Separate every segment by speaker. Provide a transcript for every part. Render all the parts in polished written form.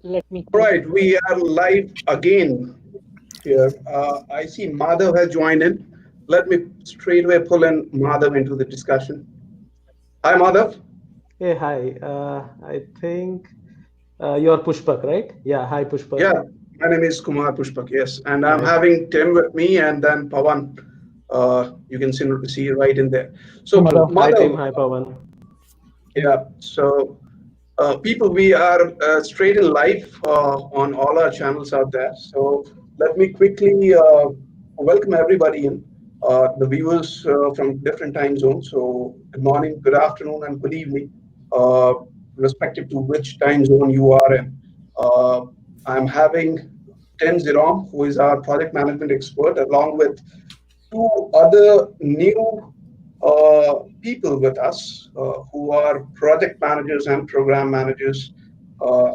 Speaker 1: Let me
Speaker 2: All
Speaker 1: click.
Speaker 2: right, we are live again here. I see Madhav has joined in. Let me straight away pull in Madhav into the discussion. Hi, Madhav.
Speaker 3: Hey, hi. I think you're Pushpak, right? Yeah, hi, Pushpak.
Speaker 2: Yeah, my name is Kumar Pushpak, yes. And I'm
Speaker 3: Nice.
Speaker 2: having Tim with me and then Pavan. You can see right in there.
Speaker 1: Hey,
Speaker 2: So,
Speaker 1: Madhav.
Speaker 3: Hi, Tim.
Speaker 2: Madhav,
Speaker 3: Hi, Pavan.
Speaker 2: yeah, so people, we are straight in live on all our channels out there. So let me quickly welcome everybody in, the viewers from different time zones. So good morning, good afternoon, and good evening, uh, respective to which time zone you are in. Uh, I'm having Tim Jerome, who is our project management expert, along with two other new people with us who are project managers and program managers,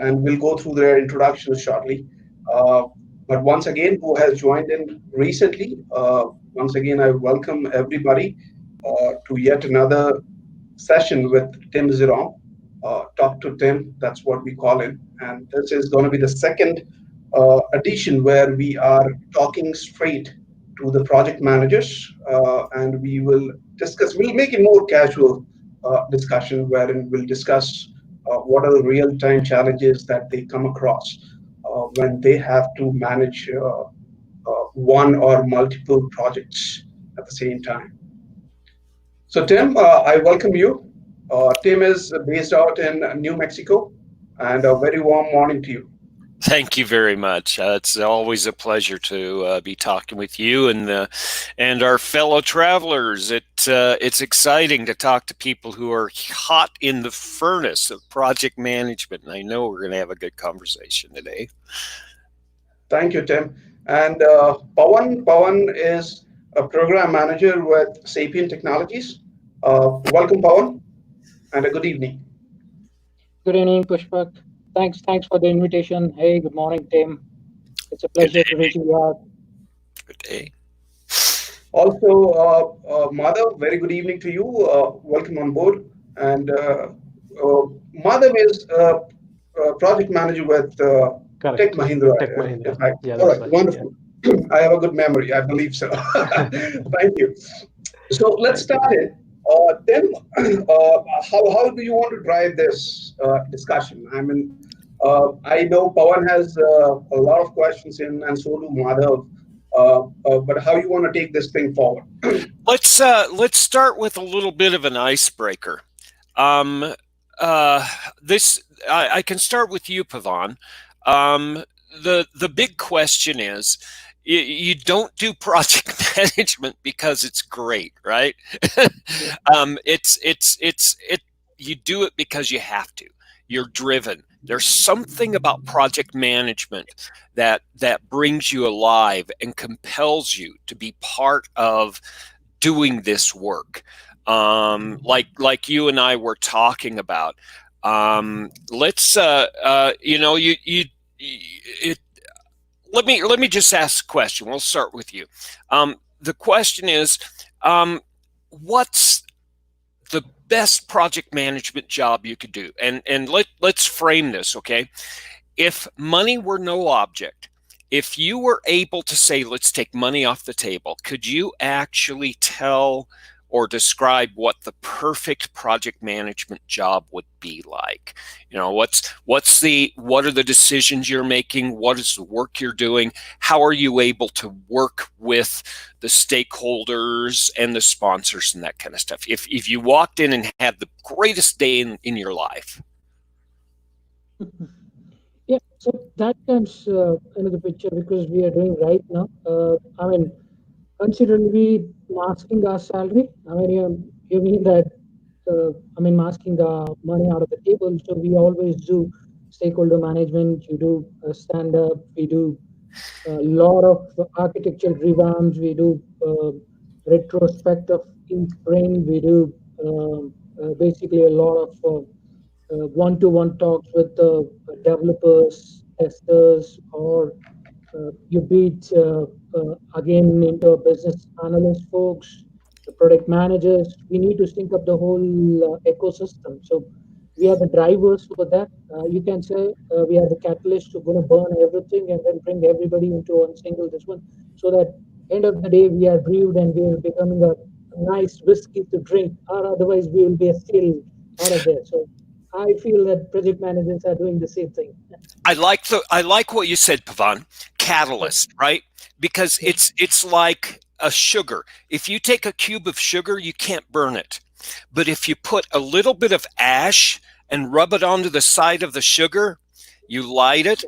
Speaker 2: and we'll go through their introductions shortly. Uh, but once again, who has joined in recently, once again, I welcome everybody to yet another session with Tim Ziron. Talk to Tim, that's what we call him. And this is going to be the second edition where we are talking straight to the project managers, and we will discuss, we'll make it more casual discussion wherein we'll discuss what are the real time challenges that they come across when they have to manage one or multiple projects at the same time. So, Tim, I welcome you. Tim is based out in New Mexico, and a very warm morning to you.
Speaker 4: Thank you very much. It's always a pleasure to be talking with you and our fellow travelers. It's exciting to talk to people who are hot in the furnace of project management, and I know we're going to have a good conversation today.
Speaker 2: Thank you, Tim. And Pawan is a program manager with Sapient Technologies. Welcome, Pawan, and a good evening.
Speaker 1: Good evening, Pushpak. Thanks for the invitation. Hey, good morning, Tim. It's a
Speaker 4: Good
Speaker 1: pleasure to
Speaker 4: day.
Speaker 1: meet you out.
Speaker 4: Good day.
Speaker 2: Also, Madhav, very good evening to you. Welcome on board. And Madhav is project manager with Tech
Speaker 3: Correct.
Speaker 2: Mahindra.
Speaker 3: Tech
Speaker 2: If
Speaker 3: Mahindra.
Speaker 2: I,
Speaker 3: Yeah,
Speaker 2: all
Speaker 3: that's
Speaker 2: right,
Speaker 3: right. Yeah.
Speaker 2: wonderful. I have a good memory. I believe so. Thank you. So let's
Speaker 3: Thank
Speaker 2: start
Speaker 3: you.
Speaker 2: it. Then, how do you want to drive this discussion? I mean, I know Pawan has a lot of questions in, and so do Madhav. But how you want to take this thing forward?
Speaker 4: Let's start with a little bit of an icebreaker. Um, uh, this I can start with you, Pavan. Um, the big question is you don't do project management because it's great, right?
Speaker 1: Yeah.
Speaker 4: It you do it because you have to. You're driven. There's something about project management that brings you alive and compels you to be part of doing this work. Like you and I were talking about. Let's you know you it, let me just ask a question. We'll start with you. The question is, what's the best project management job you could do? And let's frame this, okay? If money were no object, if you were able to say, let's take money off the table, could you actually tell or describe what the perfect project management job would be like? You know, what are the decisions you're making? What is the work you're doing? How are you able to work with the stakeholders and the sponsors and that kind of stuff? If you walked in and had the greatest day in your life.
Speaker 1: Yeah, so that comes into the picture because we are doing right now. I mean, considerably masking our salary. I mean, you mean that, masking the money out of the table. So we always do stakeholder management. You do stand up. We do a lot of architectural revamps. We do retrospective in frame. We do basically a lot of one-to-one talks with the developers, testers, or you beat again into business analyst folks, the product managers. We need to sync up the whole ecosystem. So we are the drivers for that. You can say we are the catalyst to going to burn everything and then bring everybody into one single this one, so that end of the day we are brewed and we are becoming a nice whiskey to drink, or otherwise we will be still out of there. So I feel that project managers are doing the same thing.
Speaker 4: I like what you said, Pavan.
Speaker 1: Yeah,
Speaker 4: Catalyst, right? Because
Speaker 1: yeah,
Speaker 4: it's like a sugar. If you take a cube of sugar, you can't burn it. But if you put a little bit of ash and rub it onto the side of the sugar, you light it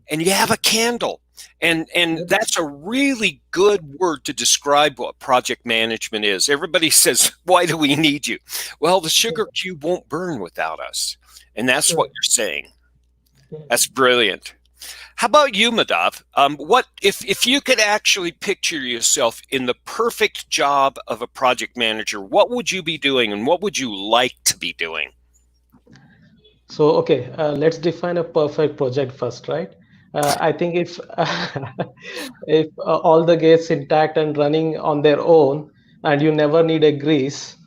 Speaker 4: and you have a candle. And
Speaker 1: yeah,
Speaker 4: that's a really good word to describe what project management is. Everybody says, "Why do we need you?" Well, the
Speaker 1: yeah,
Speaker 4: sugar cube won't burn without us. And that's what
Speaker 1: correct.
Speaker 4: you're saying.
Speaker 1: Yeah.
Speaker 4: That's brilliant. How about you, Madhav? What if you could actually picture yourself in the perfect job of a project manager? What would you be doing, and what would you like to be doing?
Speaker 3: So, okay, let's define a perfect project first, right? I think if if all the gates intact and running on their own, and you never need a grease,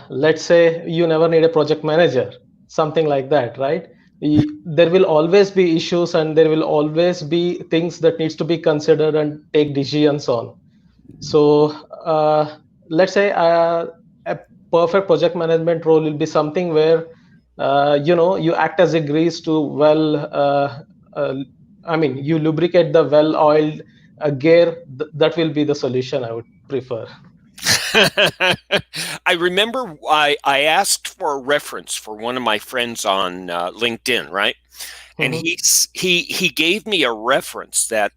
Speaker 3: let's say you never need a project manager, something like that, right? There will always be issues, and there will always be things that needs to be considered and take decisions on. So let's say a perfect project management role will be something where you act as a grease to uh, I mean, you lubricate the well-oiled gear. That will be the solution I would prefer.
Speaker 4: I remember I asked for a reference for one of my friends on LinkedIn, right? And
Speaker 3: Mhm.
Speaker 4: he gave me a reference that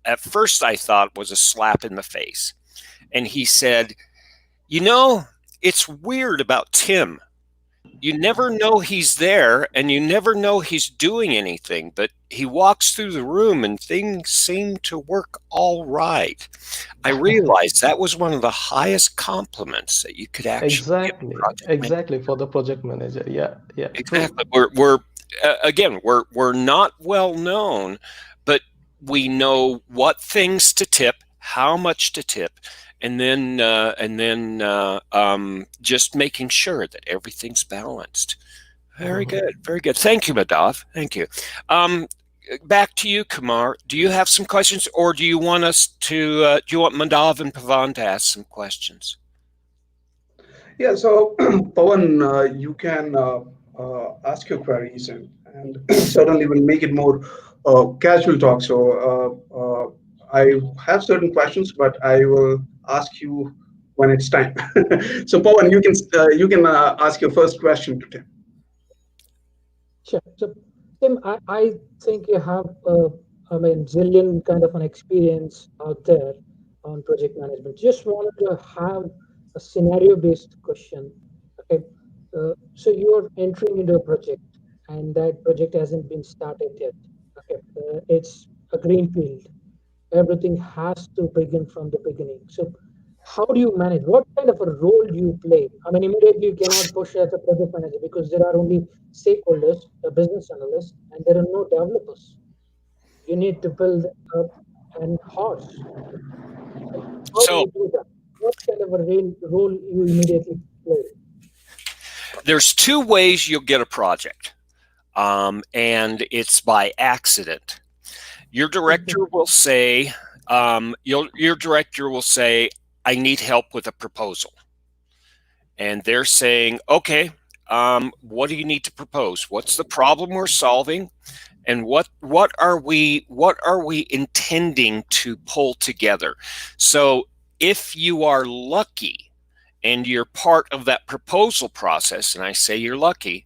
Speaker 4: at first I thought was a slap in the face. And he said, "You know, it's weird about Tim. You never know he's there and you never know he's doing anything, but he walks through the room and things seem to work all right." I realized that was one of the highest compliments that you could actually give a
Speaker 3: Exactly,
Speaker 4: project manager.
Speaker 3: exactly, for the project manager. Yeah, yeah, true.
Speaker 4: Exactly. We're again, we're not well known, but we know what things to tip, how much to tip, and then just making sure that everything's balanced. Very
Speaker 3: Mhm.
Speaker 4: good, very good. Thank you, Madhav. Thank you. Um, Back to you, Kumar. Do you have some questions, or do you want us to? Do you want Madhav and Pavan to ask some questions?
Speaker 2: Yeah, so Pawan, you can ask your queries, and certainly will make it more casual talk. So I have certain questions, but I will ask you when it's time. So Pawan, you can ask your first question to Tim.
Speaker 1: Sure. So, Tim, I think you have, I mean, zillion kind of an experience out there on project management. Just wanted to have a scenario-based question. Okay. So you're entering into a project, and that project hasn't been started yet. Okay. It's a greenfield. Everything has to begin from the beginning. So how do you manage? What kind of a role do you play? I mean, immediately you cannot push as a project manager because there are only stakeholders, a business analyst, and there are no developers. You need to build up an horse. So how do
Speaker 4: So
Speaker 1: you do that? What kind of a role you immediately play?
Speaker 4: there's two ways you'll get a project, and it's by accident. Your
Speaker 1: Okay.
Speaker 4: director will say, your director will say, "I need help with a proposal," and they're saying, "Okay, what do you need to propose? What's the problem we're solving, and what are we intending to pull together?" So if you are lucky and you're part of that proposal process, and I say you're lucky,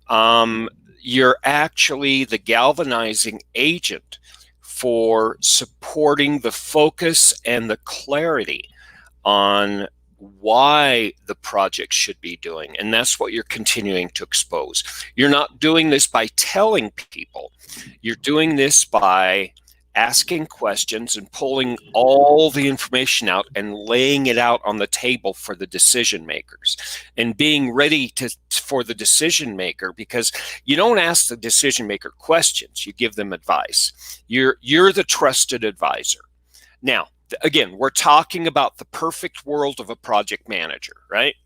Speaker 4: um, you're actually the galvanizing agent for supporting the focus and the clarity on why the project should be doing. And that's what you're continuing to expose. You're not doing this by telling people, you're doing this by asking questions and pulling all the information out and laying it out on the table for the decision makers and being ready to for the decision maker, because you don't ask the decision maker questions, you give them advice. You're the trusted advisor. Now, again, we're talking about the perfect world of a project manager, right?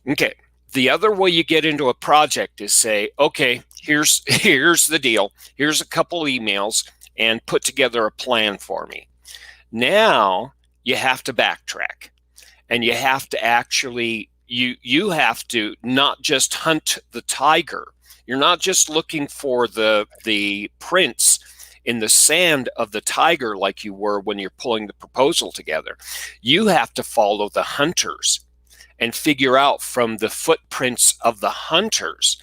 Speaker 4: Okay. The other way you get into a project is say, okay, here's the deal. Here's a couple emails and put together a plan for me. Now you have to backtrack and you have to actually you have to not just hunt the tiger. You're not just looking for the prints in the sand of the tiger like you were when you're pulling the proposal together. You have to follow the hunters and figure out from the footprints of the hunters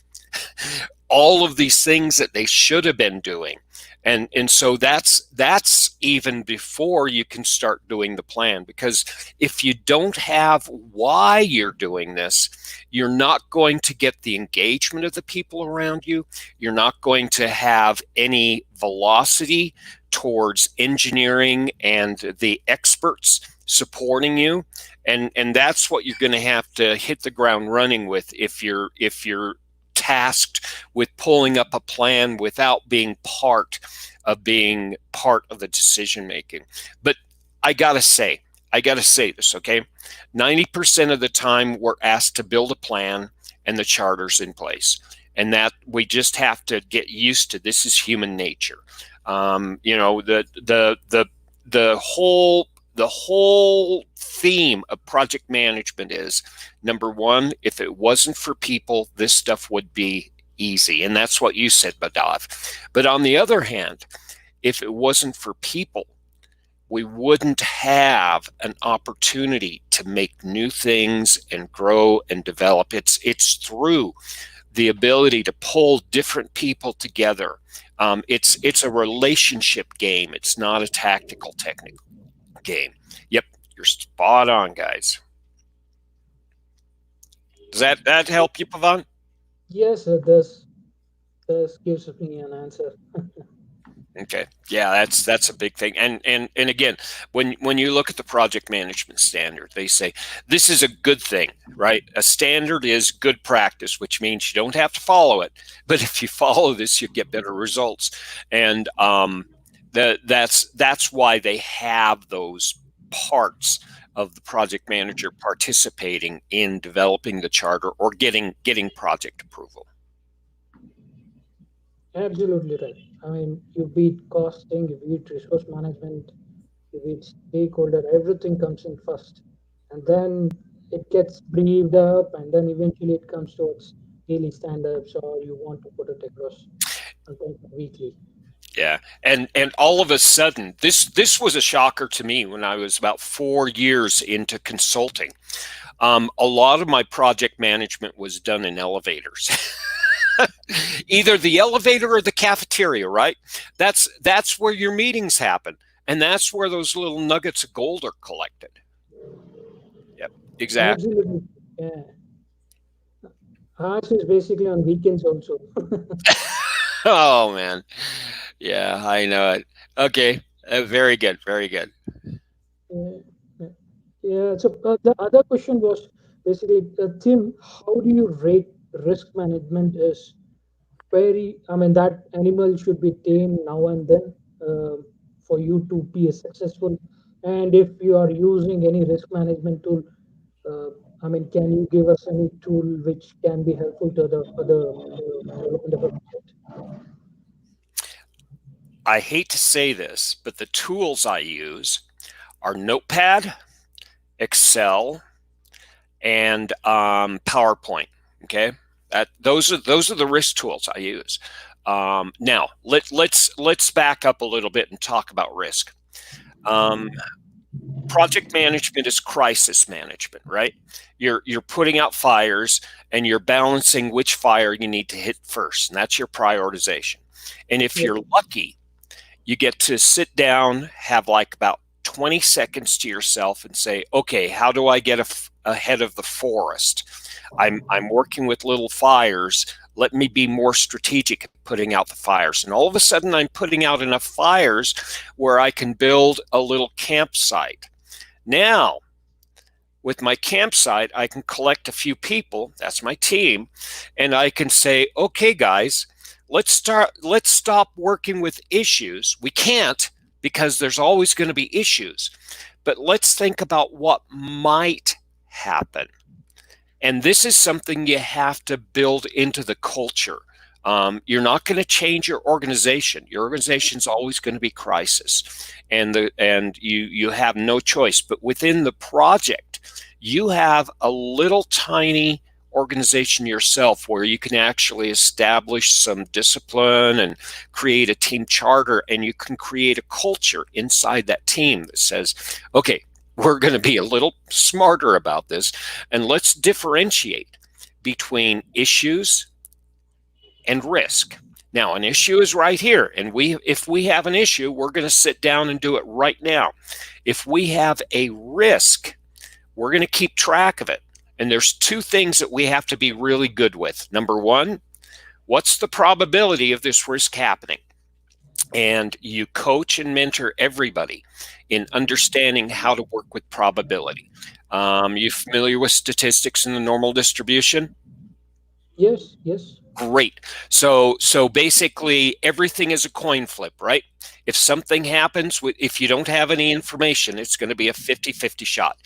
Speaker 4: all of these things that they should have been doing. And so that's even before you can start doing the plan, because if you don't have why you're doing this, you're not going to get the engagement of the people around you. You're not going to have any velocity towards engineering and the experts supporting you, and that's what you're going to have to hit the ground running with if you're tasked with pulling up a plan without being part of the decision making. But I gotta say this, okay? 90% of the time we're asked to build a plan and the charter's in place, and that we just have to get used to. This is human nature. The whole theme of project management is, number one, if it wasn't for people, this stuff would be easy. And that's what you said, Badav. But on the other hand, if it wasn't for people, we wouldn't have an opportunity to make new things and grow and develop. It's through the ability to pull different people together. It's a relationship game. It's not a tactical technical game. Yep, you're spot on, guys. Does that help you, Pavan?
Speaker 1: Yes, this gives me an answer.
Speaker 4: Okay, yeah, that's a big thing. And again, when you look at the project management standard, they say this is a good thing, right? A standard is good practice, which means you don't have to follow it, but if you follow this, you get better results. And that's why they have those parts of the project manager participating in developing the charter or getting project approval.
Speaker 1: Absolutely right. I mean, you beat costing, you beat resource management, you beat stakeholder, everything comes in first. And then it gets briefed up, and then eventually it comes towards daily stand-ups, or you want to put it across something weekly.
Speaker 4: Yeah, and all of a sudden, this was a shocker to me when I was about 4 years into consulting. A lot of my project management was done in elevators. Either the elevator or the cafeteria, right? That's where your meetings happen, and that's where those little nuggets of gold are collected. Yep, exactly.
Speaker 1: Absolutely. Yeah. Ours is basically on weekends also.
Speaker 4: Oh man, yeah, I know it. Okay, very good, very good.
Speaker 1: Yeah, yeah. Yeah, so the other question was basically, Tim, how do you rate risk management is very, I mean, that animal should be tamed now and then for you to be a successful. And if you are using any risk management tool, uh, I mean, can you give us any tool which can be helpful to the for the development of a project?
Speaker 4: I hate to say this, but the tools I use are Notepad, Excel, and PowerPoint. Okay, those are the risk tools I use. Now let's back up a little bit and talk about risk. Project management is crisis management, right? You're putting out fires and you're balancing which fire you need to hit first, and that's your prioritization. And if
Speaker 1: Yes.
Speaker 4: you're lucky, you get to sit down, have like about 20 seconds to yourself and say, okay, how do I get ahead of the forest? I'm working with little fires. Let me be more strategic at putting out the fires. And all of a sudden, I'm putting out enough fires where I can build a little campsite. Now, with my campsite, I can collect a few people, that's my team, and I can say, okay, guys, let's stop working with issues. We can't, because there's always going to be issues. But let's think about what might happen. And this is something you have to build into the culture. You're not going to change your organization. Your organization's always going to be crisis, and you have no choice. But within the project, you have a little tiny organization yourself where you can actually establish some discipline and create a team charter, and you can create a culture inside that team that says, okay, we're going to be a little smarter about this, and let's differentiate between issues and risk. Now, an issue is right here, and if we have an issue, we're going to sit down and do it right now. If we have a risk, we're going to keep track of it. And there's two things that we have to be really good with. Number one, what's the probability of this risk happening? And you coach and mentor everybody in understanding how to work with probability. You familiar with statistics in the normal distribution?
Speaker 1: Yes, yes.
Speaker 4: Great. So basically everything is a coin flip, right? If something happens, if you don't have any information, it's going to be a 50-50 shot.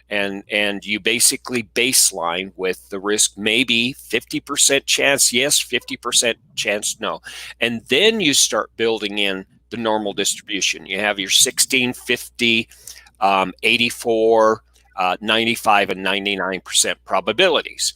Speaker 4: And you basically baseline with the risk, maybe 50% chance yes, 50% chance no. And then you start building in the normal distribution. You have your 16, 50, 84, 95 and 99% probabilities.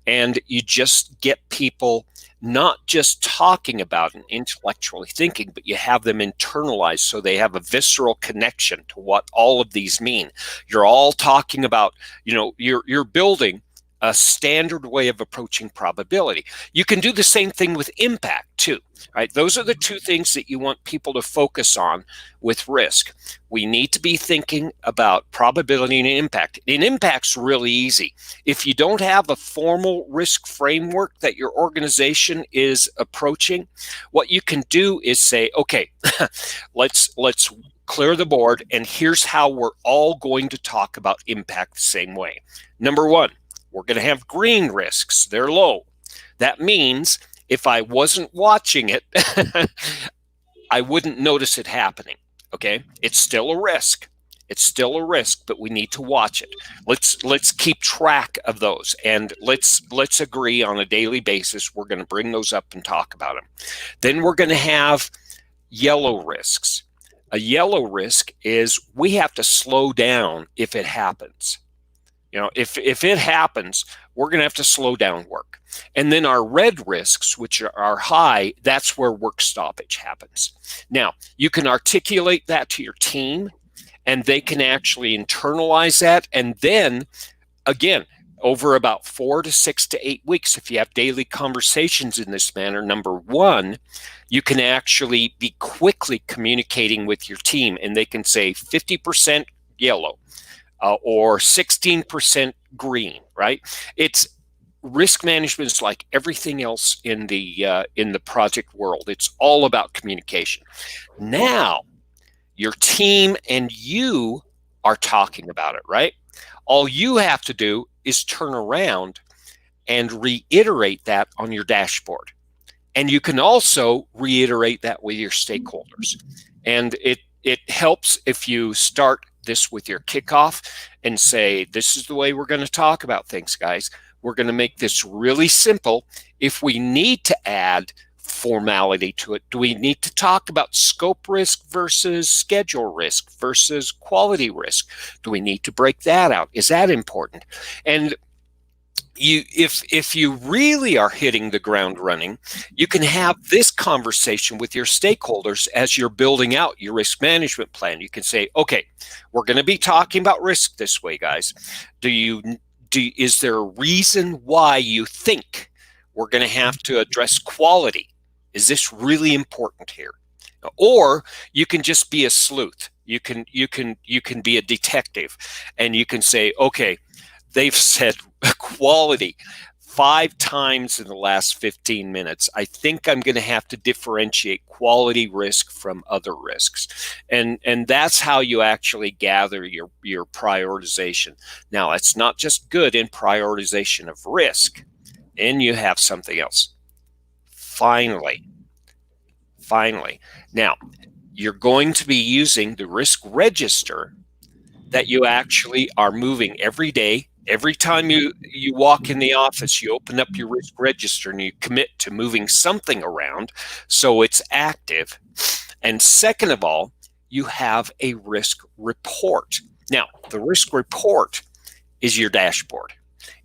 Speaker 4: And you just get people not just talking about and intellectually thinking, but you have them internalized so they have a visceral connection to what all of these mean. You're all talking about, you're building a standard way of approaching probability. You can do the same thing with impact too, right? Those are the two things that you want people to focus on with risk. We need to be thinking about probability and impact. And impact's really easy. If you don't have a formal risk framework that your organization is approaching, what you can do is say, okay, let's clear the board, and here's how we're all going to talk about impact the same way. Number one, we're going to have green risks. They're low. That means if I wasn't watching it, I wouldn't notice it happening. Okay, it's still a risk. It's still a risk, but we need to watch it. Let's keep track of those, and let's agree on a daily basis. We're going to bring those up and talk about them. Then we're going to have yellow risks. A yellow risk is we have to slow down if it happens. If it happens, we're going to have to slow down work. And then our red risks, which are high, that's where work stoppage happens. Now, you can articulate that to your team, and they can actually internalize that. And then, again, over about 4 to 6 to 8 weeks, if you have daily conversations in this manner, number one, you can actually be quickly communicating with your team, and they can say 50% yellow. Or 16% green, right? It's risk management is like everything else in the project world. It's all about communication. Now, your team and you are talking about it, right? All you have to do is turn around and reiterate that on your dashboard. And you can also reiterate that with your stakeholders. And it helps if you start this with your kickoff and say, this is the way we're going to talk about things, guys. We're going to make this really simple. If we need to add formality to it, do we need to talk about scope risk versus schedule risk versus quality risk? Do we need to break that out? Is that important? And if you really are hitting the ground running, you can have this conversation with your stakeholders as you're building out your risk management plan. You can say, okay, we're going to be talking about risk this way, guys. Is there a reason why you think we're going to have to address quality? Is this really important here? Or you can just be a sleuth. You can be a detective, and you can say, okay, they've said quality 5 times in the last 15 minutes. I think I'm going to have to differentiate quality risk from other risks. And that's how you actually gather your prioritization. Now, it's not just good in prioritization of risk. Then you have something else. Finally, now, you're going to be using the risk register that you actually are moving every day Every time you walk in the office, you open up your risk register and you commit to moving something around so it's active. And second of all, you have a risk report. Now, the risk report is your dashboard.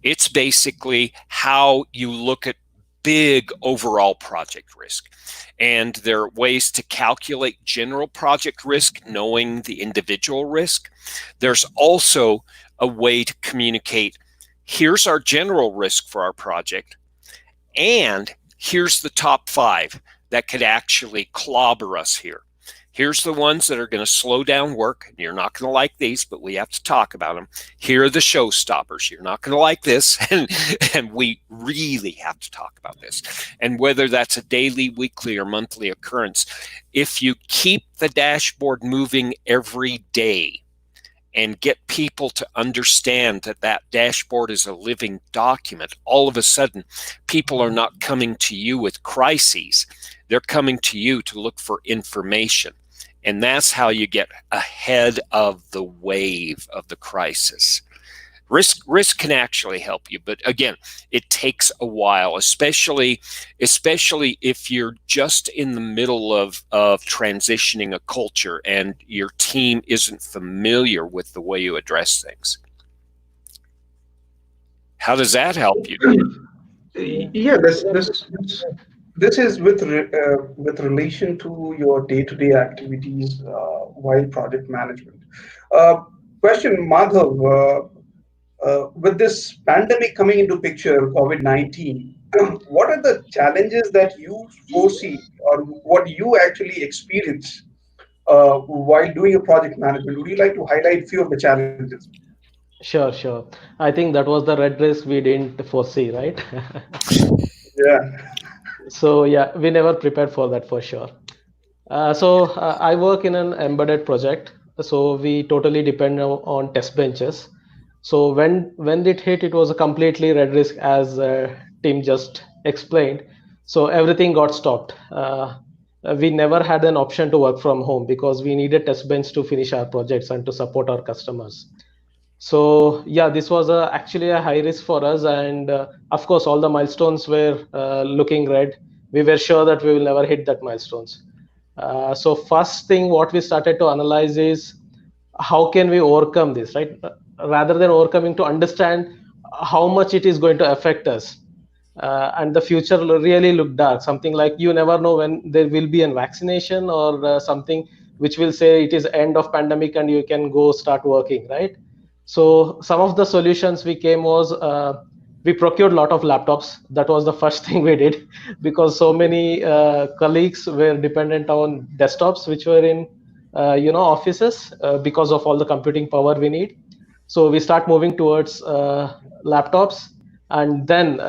Speaker 4: It's basically how you look at big overall project risk. And there are ways to calculate general project risk, knowing the individual risk. There's also a way to communicate, here's our general risk for our project, and here's the top 5 that could actually clobber us here. Here's the ones that are going to slow down work. You're not going to like these, but we have to talk about them. Here are the showstoppers. You're not going to like this, and we really have to talk about this. And whether that's a daily, weekly, or monthly occurrence, if you keep the dashboard moving every day and get people to understand that that dashboard is a living document, all of a sudden, people are not coming to you with crises. They're coming to you to look for information. And that's how you get ahead of the wave of the crisis. Risk can actually help you, but again, it takes a while, especially if you're just in the middle of transitioning a culture and your team isn't familiar with the way you address things. How does that help you?
Speaker 1: Yeah.
Speaker 2: Yeah, this
Speaker 1: That
Speaker 2: this this this is with relation to your day-to-day activities while project management. Uh, Question, Madhav. With this pandemic coming into picture, COVID-19, what are the challenges that you foresee or what you actually experience while doing a project management? Would you like to highlight few of the challenges?
Speaker 3: Sure, sure. I think that was the red risk we didn't foresee, right?
Speaker 2: Yeah.
Speaker 3: So yeah, we never prepared for that for sure. So I work in an embedded project, so we totally depend on test benches. So when it hit, it was a completely red risk, as Tim just explained. So everything got stopped. We never had an option to work from home because we needed test bench to finish our projects and to support our customers. So yeah, this was actually a high risk for us, and of course, all the milestones were looking red. We were sure that we will never hit that milestones. So first thing what we started to analyze is how can we overcome this, right? Rather than overcoming, to understand how much it is going to affect us. And the future really look dark, something like you never know when there will be a vaccination or something which will say it is end of pandemic and you can go start working, right? So some of the solutions we came was we procured a lot of laptops. That was the first thing we did because so many colleagues were dependent on desktops which were in offices because of all the computing power we need. So we start moving towards laptops, and then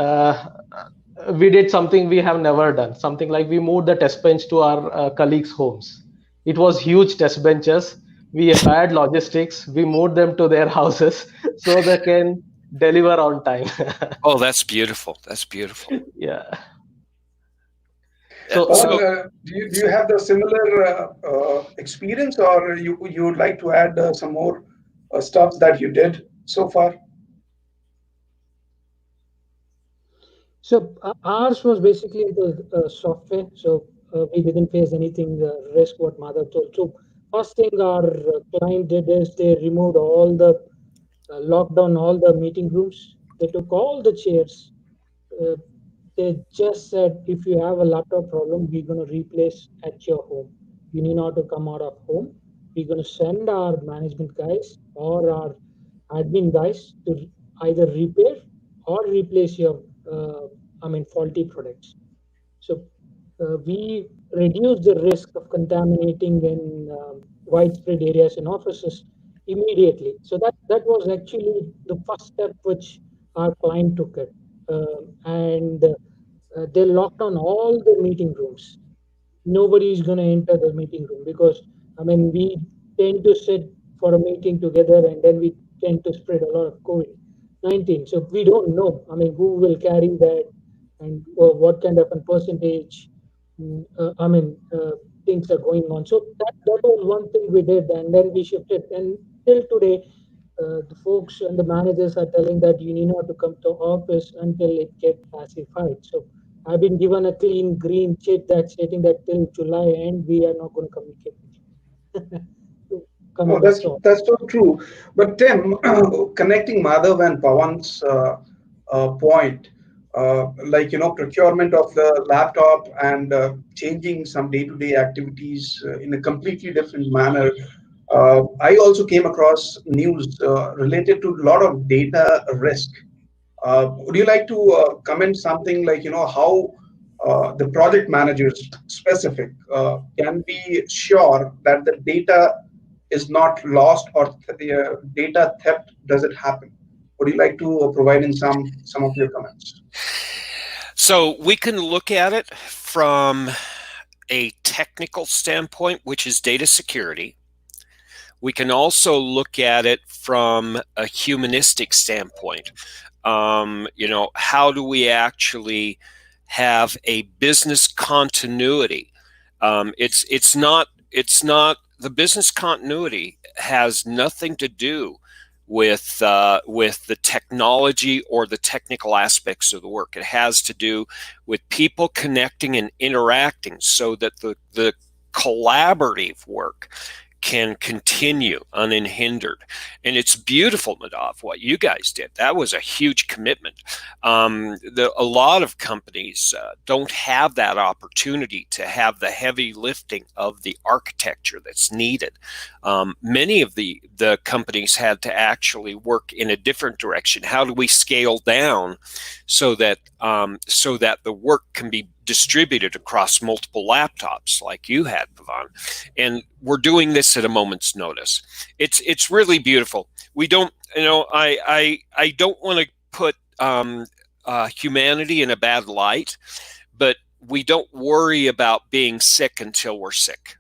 Speaker 3: we did something we have never done, something like we moved the test bench to our colleagues homes. It was huge test benches. We hired logistics, we moved them to their houses so they can deliver on time.
Speaker 4: Oh, that's beautiful. That's beautiful.
Speaker 3: Yeah.
Speaker 4: Yeah,
Speaker 3: So
Speaker 2: Pawan,
Speaker 4: so
Speaker 2: do you have the similar experience, or you would like to add some more stuff that you did so far?
Speaker 1: So ours was basically the software. So we didn't face anything risk what mother told. So first thing our client did is they removed all the locked down all the meeting rooms. They took all the chairs. Uh, they just said if you have a laptop problem, we're gonna replace at your home. You need not to come out of home. We're gonna send our management guys or our admin guys to either repair or replace your faulty products. So we reduce the risk of contaminating in widespread areas in offices immediately. So that was actually the first step which our client took it, and they locked down all the meeting rooms. Nobody is going to enter the meeting room because we tend to sit for a meeting together and then we tend to spread a lot of COVID-19. So we don't know who will carry that and what kind of a percentage mm, uh, i mean uh, things are going on. So that was one thing we did, and then we shifted, and till today the folks and the managers are telling that you need not to come to office until it get pacified. So I've been given a clean green chit that's stating that till July end we are not going to communicate with you to
Speaker 2: Oh,
Speaker 1: coming back
Speaker 2: that's
Speaker 1: to office.
Speaker 2: that's so true. But Tim, connecting Madhav and Pawan's point, like procurement of the laptop and changing some day-to-day activities in a completely different manner. I also came across news related to a lot of data risk. Would you like to comment something like how the project managers specific can be sure that the data is not lost or the data theft doesn't happen? Would you like to provide in some of your comments?
Speaker 4: So we can look at it from a technical standpoint, which is data security. We can also look at it from a humanistic standpoint. How do we actually have a business continuity? It's not the business continuity has nothing to do with the technology or the technical aspects of the work. It has to do with people connecting and interacting so that the collaborative work can continue unhindered. And it's beautiful, Madhav, what you guys did. That was a huge commitment. A lot of companies don't have that opportunity to have the heavy lifting of the architecture that's needed. Many of the companies had to actually work in a different direction. How do we scale down so that the work can be distributed across multiple laptops like you had, Pavan? And we're doing this at a moment's notice. It's really beautiful. We don't, I don't want to put humanity in a bad light, but we don't worry about being sick until we're sick.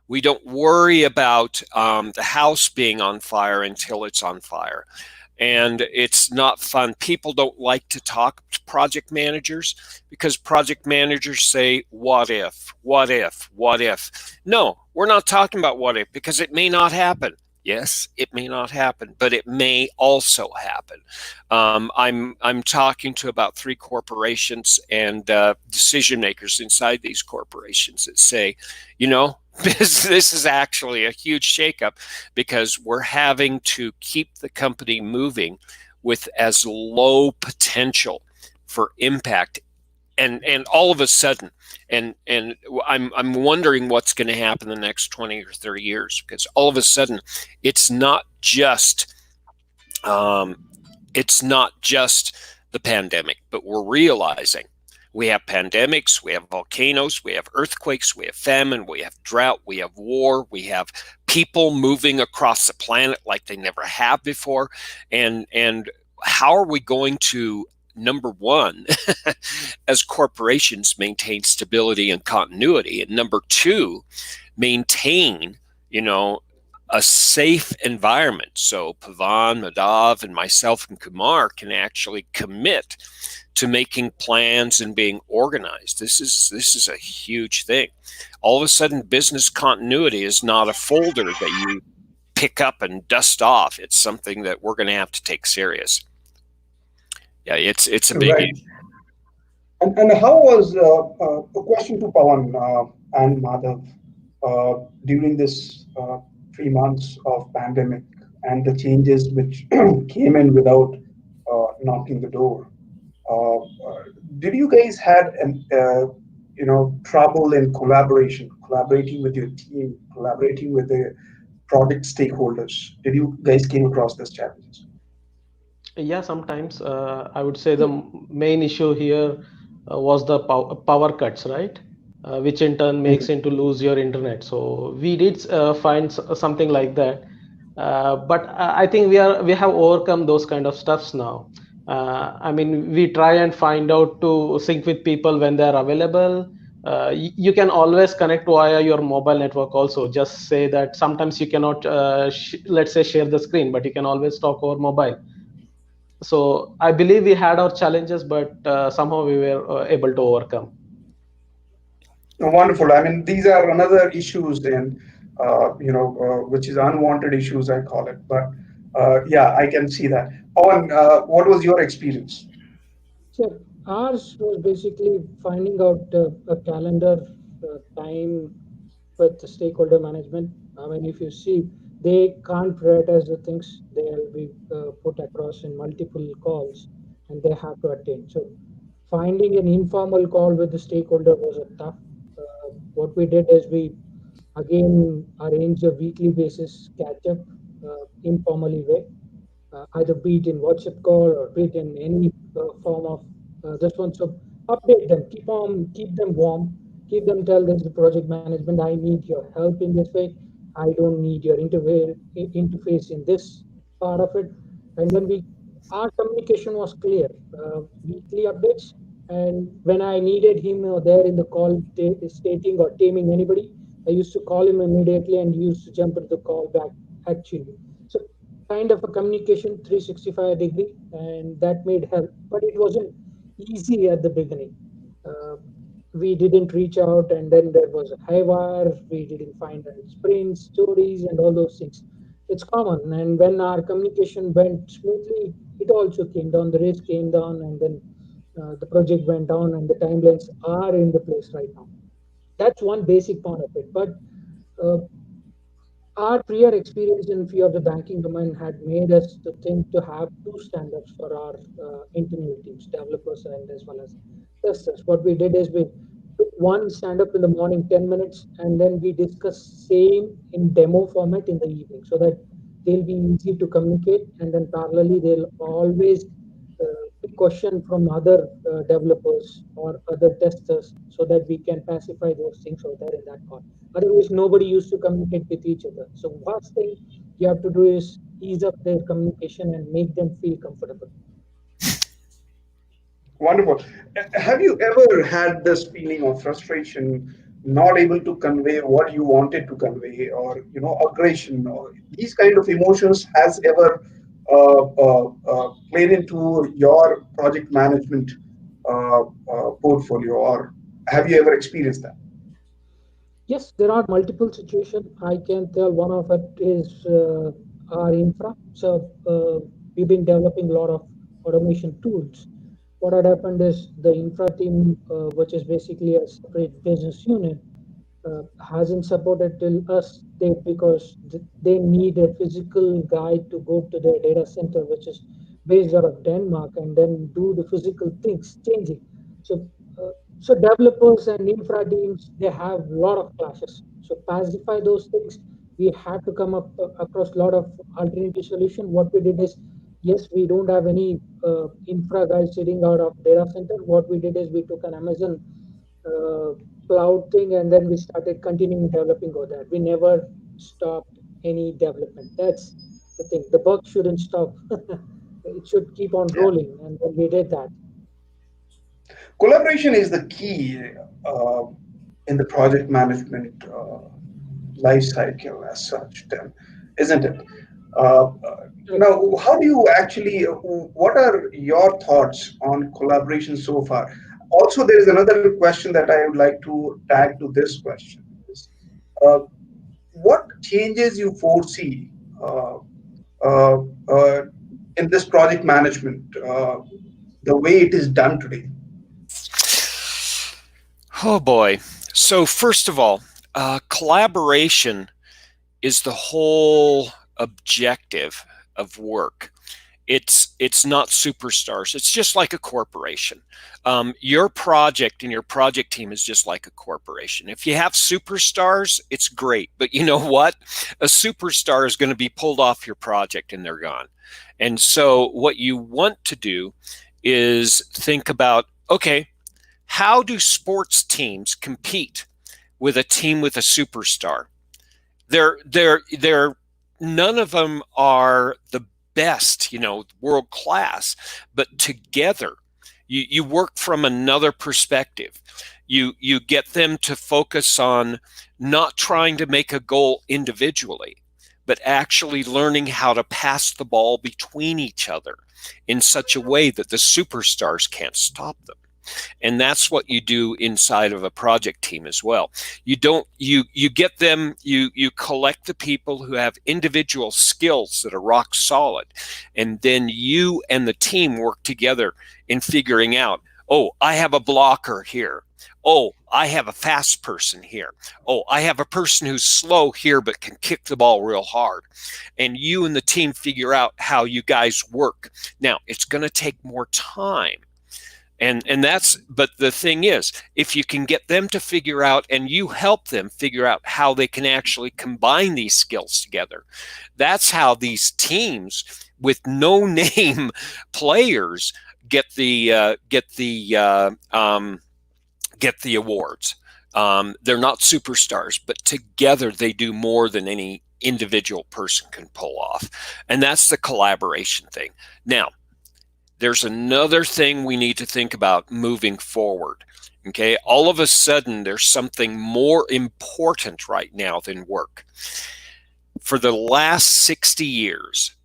Speaker 4: We don't worry about the house being on fire until it's on fire. And it's not fun. People don't like to talk to project managers because project managers say, what if, what if, what if? No, we're not talking about what if because it may not happen. Yes, it may not happen, but it may also happen. I'm talking to about 3 corporations and decision makers inside these corporations that say, this is actually a huge shakeup because we're having to keep the company moving with as low potential for impact. And all of a sudden, and I'm wondering what's going to happen in the next 20 or 30 years because all of a sudden it's not just um, the pandemic, but we're realizing we have pandemics, we have volcanoes, we have earthquakes, we have famine, we have drought, we have war, we have people moving across the planet like they never have before. And how are we going to, number one, as corporations, maintain stability and continuity, and number two, maintain, a safe environment so Pavan, Madhav, and myself and Kumar can actually commit to making plans and being organized. This is a huge thing. All of a sudden, business continuity is not a folder that you pick up and dust off. It's something that we're going to have to take serious. Yeah, it's a biggie.
Speaker 2: Right. And how was a question to Pawan and Madhav during this 3 months of pandemic and the changes which came in without knocking the door? Uh, uh, did you guys had trouble in collaborating with your team, collaborating with the project stakeholders? Did you guys came across these challenges?
Speaker 3: Yeah, sometimes I would say the main issue here was the power cuts, right? Which in turn makes
Speaker 2: Mhm.
Speaker 3: into lose your internet. So we did find something like that, but I think we have overcome those kind of stuffs now. I mean, we try and find out to sync with people when they are available. You can always connect via your mobile network also. Just say that sometimes you cannot, let's say, share the screen, but you can always talk over mobile. So I believe we had our challenges, but somehow we were able to overcome.
Speaker 2: Wonderful. I mean, these are another issues in, which is unwanted issues, I call it. But Yeah, I can see that. On what was your experience?
Speaker 1: So ours was basically finding out a calendar time with the stakeholder management. I mean, if you see, they can't prioritize the things. They'll be put across in multiple calls, and they have to attend. So finding an informal call with the stakeholder was a tough. What we did is we again arranged a weekly basis catch up informally way, either be it in WhatsApp call or be it in any form of this one. So update them, keep them warm, keep them tell this is the project management. I need your help in this way. I don't need your interface in this part of it. And then our communication was clear, weekly updates. And when I needed him there in the call, stating or taming anybody, I used to call him immediately and he used to jump into the call back actually. So kind of a communication 365 degree, and that made help, but it wasn't easy at the beginning. uh, we didn't reach out, and then there was a high wire. We didn't find any sprints stories and all those things. It's common, and when our communication went smoothly, it also came down, the race came down, and then the project went down, and the timelines are in the place right now. That's one basic part of it. But uh, our prior experience in few of the banking domain had made us to think to have two standards for our internal teams, developers and as well as testers. What we did is we took one stand up in the morning, 10 minutes, and then we discuss same in demo format in the evening so that they'll be easy to communicate. And then parallelly, they'll always be question from other developers or other testers so that we can pacify those things over there in that call. Otherwise, nobody used to communicate with each other. So first thing you have to do is ease up their communication and make them feel comfortable.
Speaker 2: Wonderful. Have you ever had this feeling of frustration, not able to convey what you wanted to convey, or aggression, or these kind of emotions has ever played into your project management portfolio, or have you ever experienced that?
Speaker 1: Yes, there are multiple situations. I can tell one of it is our infra. So we've been developing a lot of automation tools. What had happened is the infra team, which is basically a separate business unit, hasn't supported till us date because they need a physical guide to go to their data center, which is based out of Denmark, and then do the physical things changing. So, so developers and infra teams, they have a lot of clashes. So pacify those things. We had to come up across a lot of alternative solution. What we did is, yes, we don't have any infra guys sitting out of data center. What we did is we took an Amazon uh, cloud thing, and then we started continuing developing over that. We never stopped any development. That's the thing. The bug shouldn't stop. It should keep on
Speaker 2: Yeah.
Speaker 1: rolling, and then we did that.
Speaker 2: Collaboration is the key uh, in the project management life cycle as such, then, isn't it? Uh,
Speaker 1: Right.
Speaker 2: Now, how do you actually, what are your thoughts on collaboration so far? Also, there is another question that I would like to tag to this question is, uh, what changes you foresee uh, uh, uh, in this project management, the way it is done today?
Speaker 4: Oh boy. So, first of all, collaboration is the whole objective of work. It's not superstars. It's just like a corporation. Your project and your project team is just like a corporation. If you have superstars, it's great, but you know what? A superstar is going to be pulled off your project and they're gone. And so, what you want to do is think about, okay, how do sports teams compete with a team with a superstar? They're none of them are the best, world class, but together you work from another perspective. You get them to focus on not trying to make a goal individually, but actually learning how to pass the ball between each other in such a way that the superstars can't stop them. And that's what you do inside of a project team as well. You don't you get them, you collect the people who have individual skills that are rock solid, and then you and the team work together in figuring out, oh, I have a blocker here. Oh, I have a fast person here. Oh, I have a person who's slow here but can kick the ball real hard. And you and the team figure out how you guys work. Now, it's going to take more time. And that's, but the thing is, if you can get them to figure out, and you help them figure out how they can actually combine these skills together, that's how these teams with no name players get the awards. They're not superstars, but together they do more than any individual person can pull off. And that's the collaboration thing. Now, there's another thing we need to think about moving forward. Okay, all of a sudden there's something more important right now than work. For the last 60 years,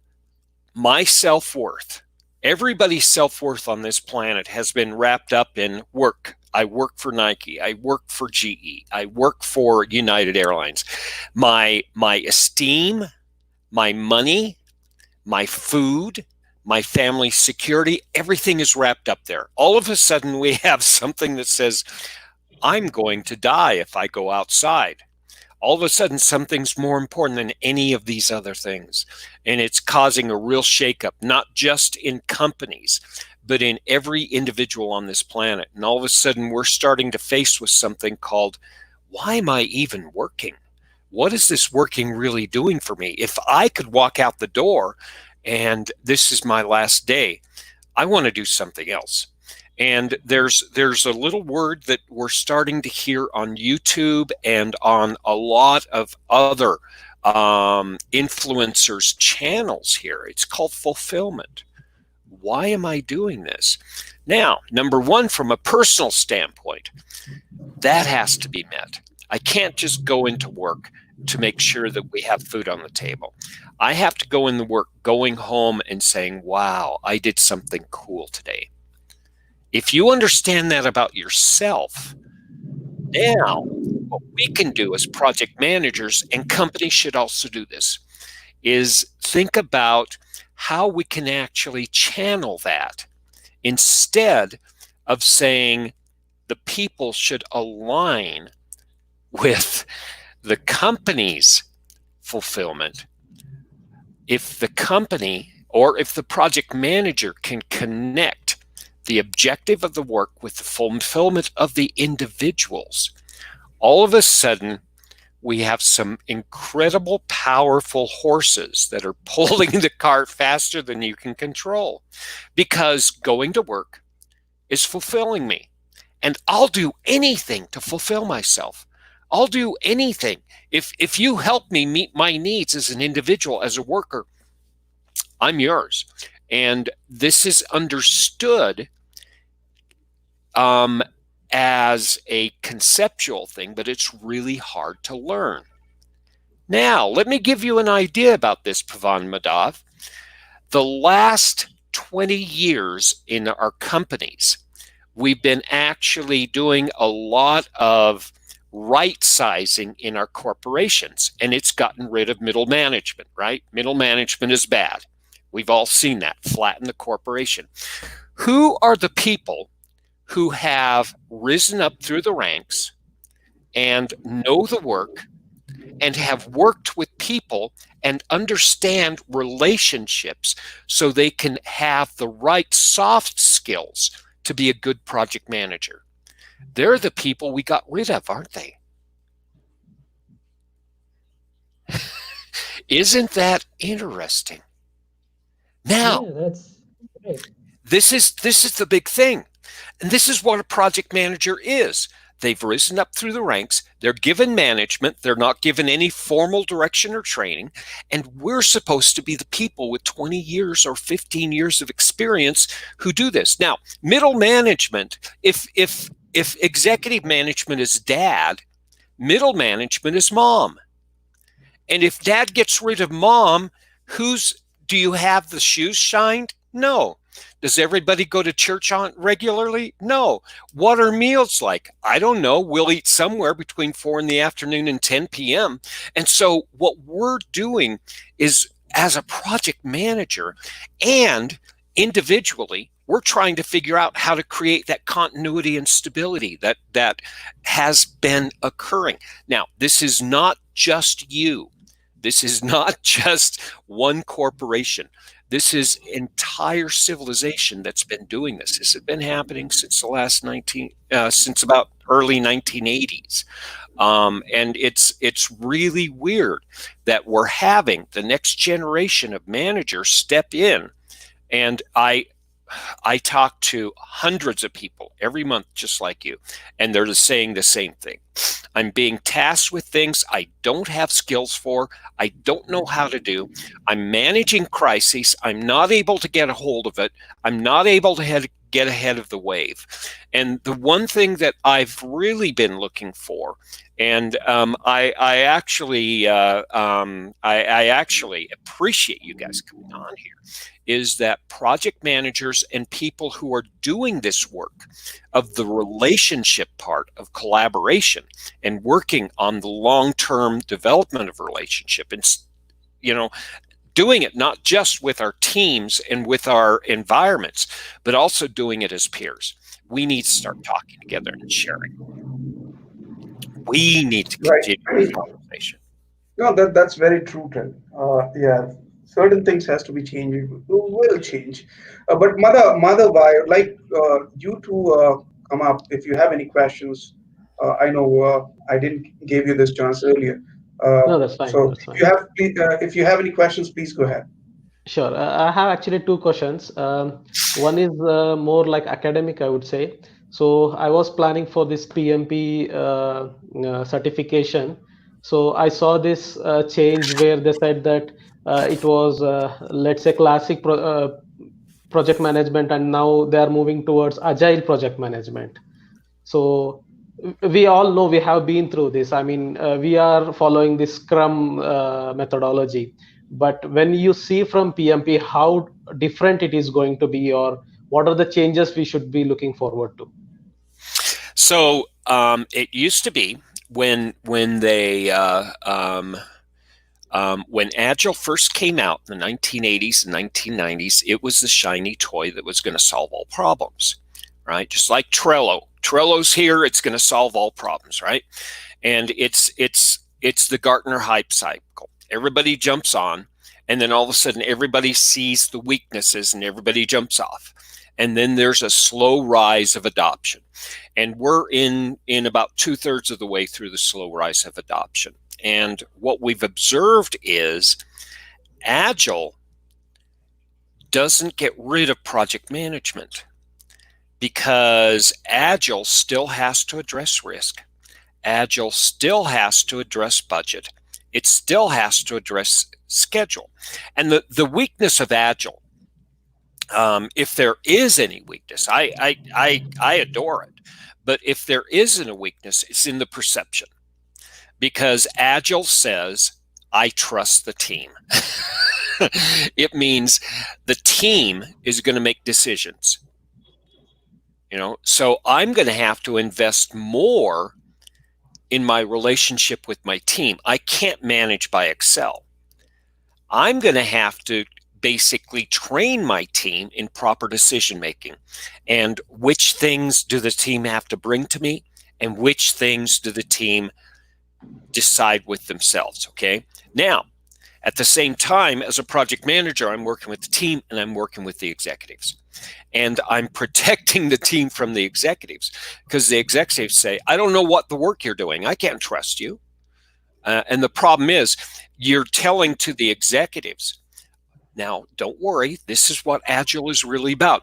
Speaker 4: my self-worth, everybody's self-worth on this planet has been wrapped up in work. I work for Nike. I work for GE. I work for United Airlines. My esteem, my money, my food, my family's security, everything is wrapped up there. All of a sudden, we have something that says, I'm going to die if I go outside. All of a sudden, something's more important than any of these other things. And it's causing a real shakeup, not just in companies, but in every individual on this planet. And all of a sudden, we're starting to face with something called, why am I even working? What is this working really doing for me? If I could walk out the door and this is my last day, I want to do something else. And there's a little word that we're starting to hear on YouTube and on a lot of other influencers' channels here. It's called fulfillment. Why am I doing this? Now, number one, from a personal standpoint, that has to be met. I can't just go into work to make sure that we have food on the table. I have to go in the work, going home and saying, wow, I did something cool today. If you understand that about yourself, now what we can do as project managers, and companies should also do this, is think about how we can actually channel that instead of saying the people should align with the company's fulfillment. If the company or if the project manager can connect the objective of the work with the fulfillment of the individuals, all of a sudden we have some incredible, powerful horses that are pulling the cart faster than you can control, because going to work is fulfilling me. And I'll do anything to fulfill myself. I'll do anything. If you help me meet my needs as an individual, as a worker, I'm yours. And this is understood as a conceptual thing, but it's really hard to learn. Now, let me give you an idea about this, Pavan Madhav. The last 20 years in our companies, we've been actually doing a lot of right sizing in our corporations, and it's gotten rid of middle management, right? Middle management is bad. We've all seen that, flatten the corporation. Who are the people who have risen up through the ranks and know the work and have worked with people and understand relationships so they can have the right soft skills to be a good project manager? They're the people we got rid of, aren't they? Isn't that interesting? Now,
Speaker 1: Yeah, that's right.
Speaker 4: this is the big thing. And this is what a project manager is. They've risen up through the ranks. They're given management. They're not given any formal direction or training. And we're supposed to be the people with 20 years or 15 years of experience who do this. Now, middle management, if executive management is dad, middle management is mom. And if dad gets rid of mom, do you have the shoes shined? No. Does everybody go to church on regularly? No. What are meals like? I don't know. We'll eat somewhere between 4 in the afternoon and 10 p.m. And so what we're doing is, as a project manager and individually, we're trying to figure out how to create that continuity and stability that has been occurring. Now, this is not just you. This is not just one corporation. This is entire civilization that's been doing this. This has been happening since the last since about early 1980s. And it's really weird that we're having the next generation of managers step in. And I talk to hundreds of people every month, just like you, and they're just saying the same thing. I'm being tasked with things I don't have skills for. I don't know how to do. I'm managing crises. I'm not able to get a hold of it. I'm not able to get ahead of the wave. And the one thing that I've really been looking for, and I actually appreciate you guys coming on here, is that project managers and people who are doing this work of the relationship part of collaboration and working on the long-term development of a relationship, and doing it not just with our teams and with our environments, but also doing it as peers. We need to start talking together and sharing. We need to continue this conversation.
Speaker 2: No, that's very true, Ted. Yeah, certain things has to be changed. Will change. But Mother, why like you to come up if you have any questions. I know I didn't give you this chance earlier.
Speaker 3: No, that's fine.
Speaker 2: So
Speaker 3: That's fine.
Speaker 2: if you have any questions, please go ahead.
Speaker 3: Sure. I have actually two questions. One is more like academic, I would say. So I was planning for this PMP certification. So I saw this change where they said that it was, let's say, classic project management, and now they are moving towards agile project management. So we all know, we have been through this. I mean, we are following this Scrum methodology. But when you see from PMP how different it is going to be, or what are the changes we should be looking forward to?
Speaker 4: So it used to be when Agile first came out in the 1980s and 1990s, it was the shiny toy that was going to solve all problems, right? Just like Trello. Trello's here; it's going to solve all problems, right? And it's the Gartner hype cycle. Everybody jumps on, and then all of a sudden, everybody sees the weaknesses, and everybody jumps off. And then there's a slow rise of adoption. And we're in about 2/3 of the way through the slow rise of adoption. And what we've observed is Agile doesn't get rid of project management, because Agile still has to address risk. Agile still has to address budget. It still has to address schedule. And the weakness of Agile, if there is any weakness, I adore it. But if there isn't a weakness, it's in the perception. Because Agile says, I trust the team. It means the team is going to make decisions. So I'm going to have to invest more in my relationship with my team. I can't manage by Excel. I'm going to have to basically train my team in proper decision making, and which things do the team have to bring to me, and which things do the team decide with themselves. Okay. Now, at the same time, as a project manager, I'm working with the team and I'm working with the executives. And I'm protecting the team from the executives, because the executives say, I don't know what the work you're doing. I can't trust you. And the problem is, you're telling to the executives, now, don't worry, this is what Agile is really about.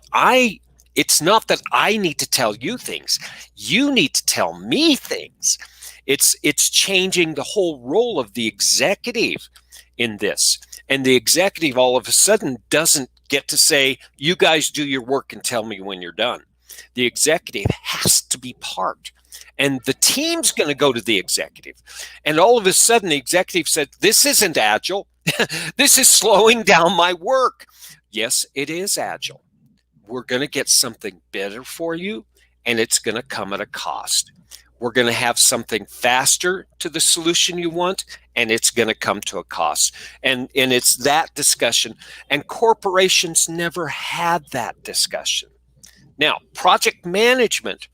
Speaker 4: It's not that I need to tell you things. You need to tell me things. It's changing the whole role of the executive in this. And the executive all of a sudden doesn't get to say, you guys do your work and tell me when you're done. The executive has to be part. And the team's going to go to the executive. And all of a sudden, the executive said, this isn't Agile. This is slowing down my work. Yes, it is Agile. we're going to get something better for you, and it's going to come at a cost. We're going to have something faster to the solution you want, and it's going to come to a cost. And it's that discussion. And corporations never had that discussion. Now, project management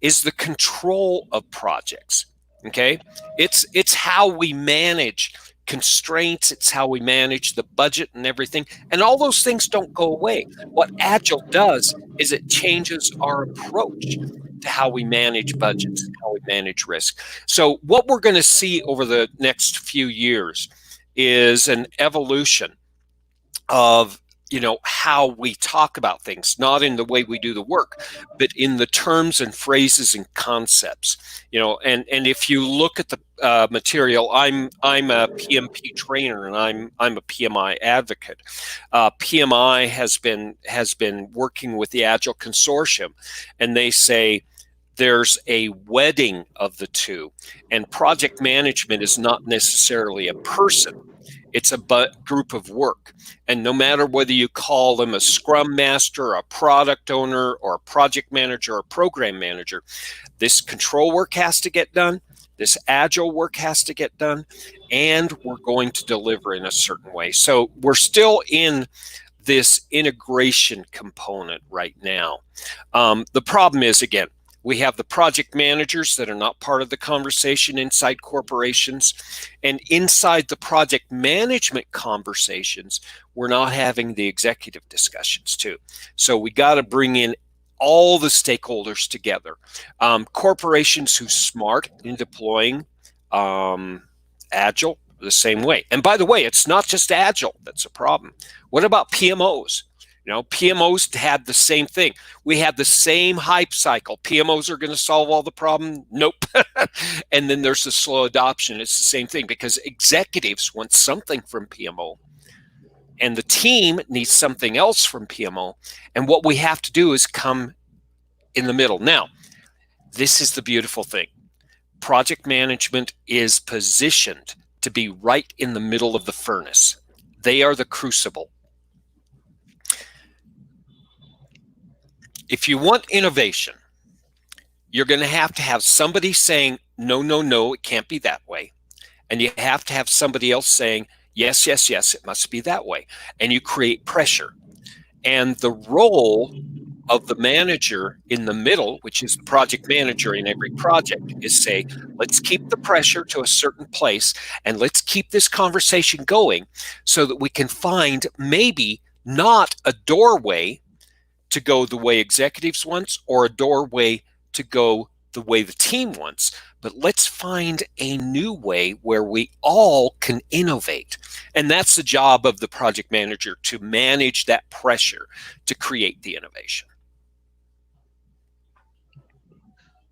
Speaker 4: is the control of projects. Okay, it's how we manage constraints. It's how we manage the budget and everything. And all those things don't go away. What Agile does is it changes our approach to how we manage budgets and how we manage risk. So what we're going to see over the next few years is an evolution of how we talk about things, not in the way we do the work, but in the terms and phrases and concepts. And if you look at the material, I'm a PMP trainer, and I'm a PMI advocate. PMI has been working with the Agile Consortium, and they say there's a wedding of the two, and project management is not necessarily a person. It's a group of work. And no matter whether you call them a scrum master, a product owner, or a project manager, or program manager, this control work has to get done. This agile work has to get done. And we're going to deliver in a certain way. So we're still in this integration component right now. The problem is, again, we have the project managers that are not part of the conversation inside corporations. And inside the project management conversations, we're not having the executive discussions too. So we got to bring in all the stakeholders together. Corporations who's smart in deploying Agile the same way. And by the way, it's not just Agile that's a problem. What about PMOs? PMOs had the same thing. We had the same hype cycle. PMOs are going to solve all the problem. Nope. And then there's the slow adoption. It's the same thing because executives want something from PMO, and the team needs something else from PMO. And what we have to do is come in the middle. Now, this is the beautiful thing. Project management is positioned to be right in the middle of the furnace. They are the crucible. If you want innovation, you're going to have somebody saying, no, no, no, it can't be that way. And you have to have somebody else saying, yes, yes, yes, it must be that way. And you create pressure. And the role of the manager in the middle, which is the project manager in every project, is say, let's keep the pressure to a certain place and let's keep this conversation going so that we can find maybe not a doorway to go the way executives wants or a doorway to go the way the team wants, but let's find a new way where we all can innovate. And that's the job of the project manager, to manage that pressure to create the innovation.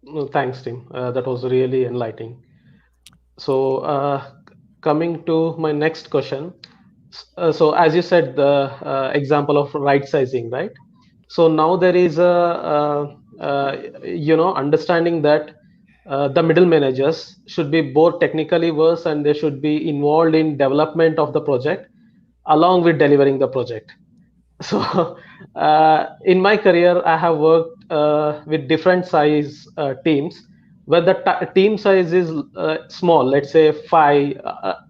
Speaker 3: No, thanks, Tim. That was really enlightening. So coming to my next question. So as you said, the example of right sizing, right? So now there is a understanding that the middle managers should be both technically versed and they should be involved in development of the project along with delivering the project. So in my career, I have worked with different size teams where the team size is small, let's say 5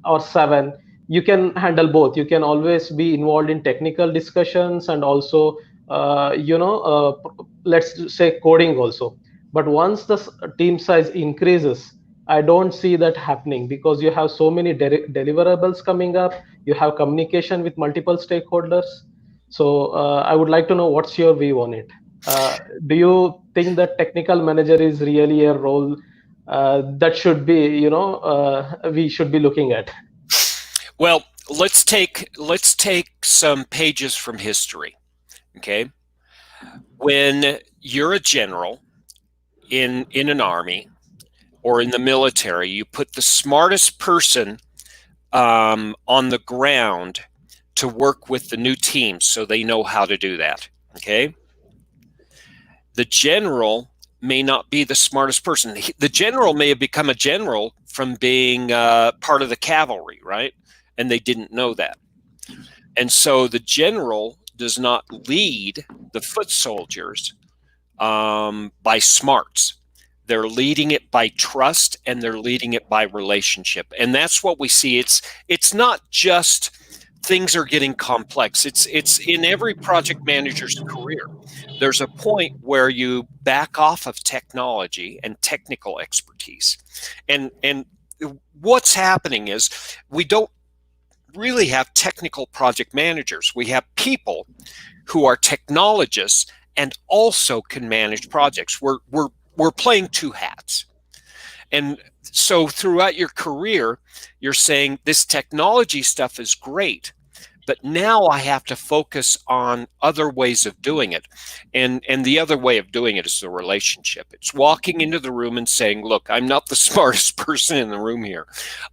Speaker 3: or 7. You can handle both. You can always be involved in technical discussions and also let's say coding also. But once the team size increases, I don't see that happening because you have so many deliverables coming up. You have communication with multiple stakeholders. So I would like to know what's your view on it. Do you think that technical manager is really a role that should be, we should be looking at?
Speaker 4: Well, let's take some pages from history. Okay, when you're a general in an army or in the military, you put the smartest person on the ground to work with the new teams so they know how to do that. Okay, the general may not be the smartest person. The general may have become a general from being part of the cavalry, right? And they didn't know that. And so the general does not lead the foot soldiers by smarts. They're leading it by trust, and they're leading it by relationship. And that's what we see. It's not just things are getting complex. It's in every project manager's career. There's a point where you back off of technology and technical expertise. And what's happening is we don't really have technical project managers. We have people who are technologists and also can manage projects. We're playing two hats. And so throughout your career, you're saying this technology stuff is great, but now I have to focus on other ways of doing it. And the other way of doing it is the relationship. It's walking into the room and saying, look, I'm not the smartest person in the room here.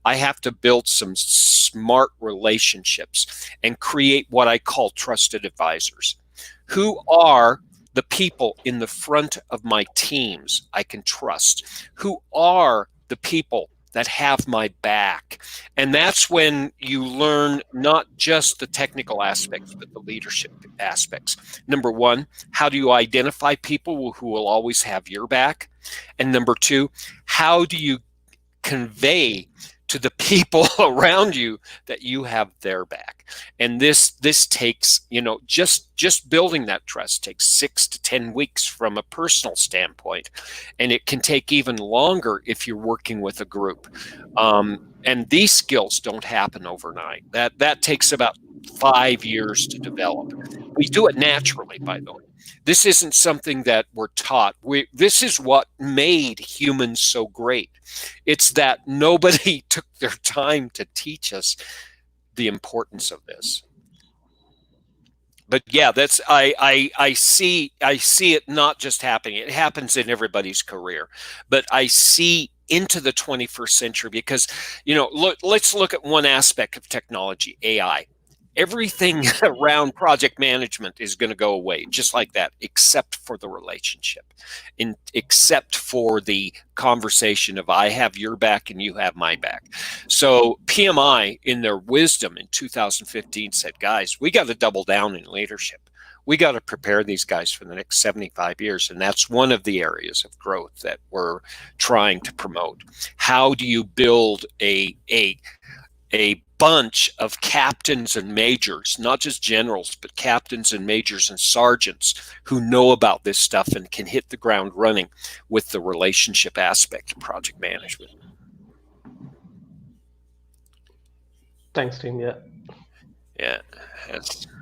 Speaker 4: I have to build some smart relationships and create what I call trusted advisors. Who are the people in the front of my teams I can trust? Who are the people that have my back? And that's when you learn not just the technical aspects, but the leadership aspects. Number one, how do you identify people who will always have your back? And number two, how do you convey to the people around you that you have their back? And this takes, just building that trust takes 6 to 10 weeks from a personal standpoint, and it can take even longer if you're working with a group. And these skills don't happen overnight. That takes about 5 years to develop. We do it naturally, by the way. This isn't something that we're taught. This is what made humans so great. It's that nobody took their time to teach us the importance of this. But yeah, that's I see it not just happening. It happens in everybody's career. But I see into the 21st century because, let's look at one aspect of technology, AI. Everything around project management is going to go away just like that, except for the relationship, except for the conversation of I have your back and you have my back. So PMI, in their wisdom in 2015, said, guys, we got to double down in leadership. We got to prepare these guys for the next 75 years. And that's one of the areas of growth that we're trying to promote. How do you build a bunch of captains and majors, not just generals, but captains and majors and sergeants who know about this stuff and can hit the ground running with the relationship aspect of project management?
Speaker 3: Thanks, Tim. Yeah.
Speaker 4: Yeah.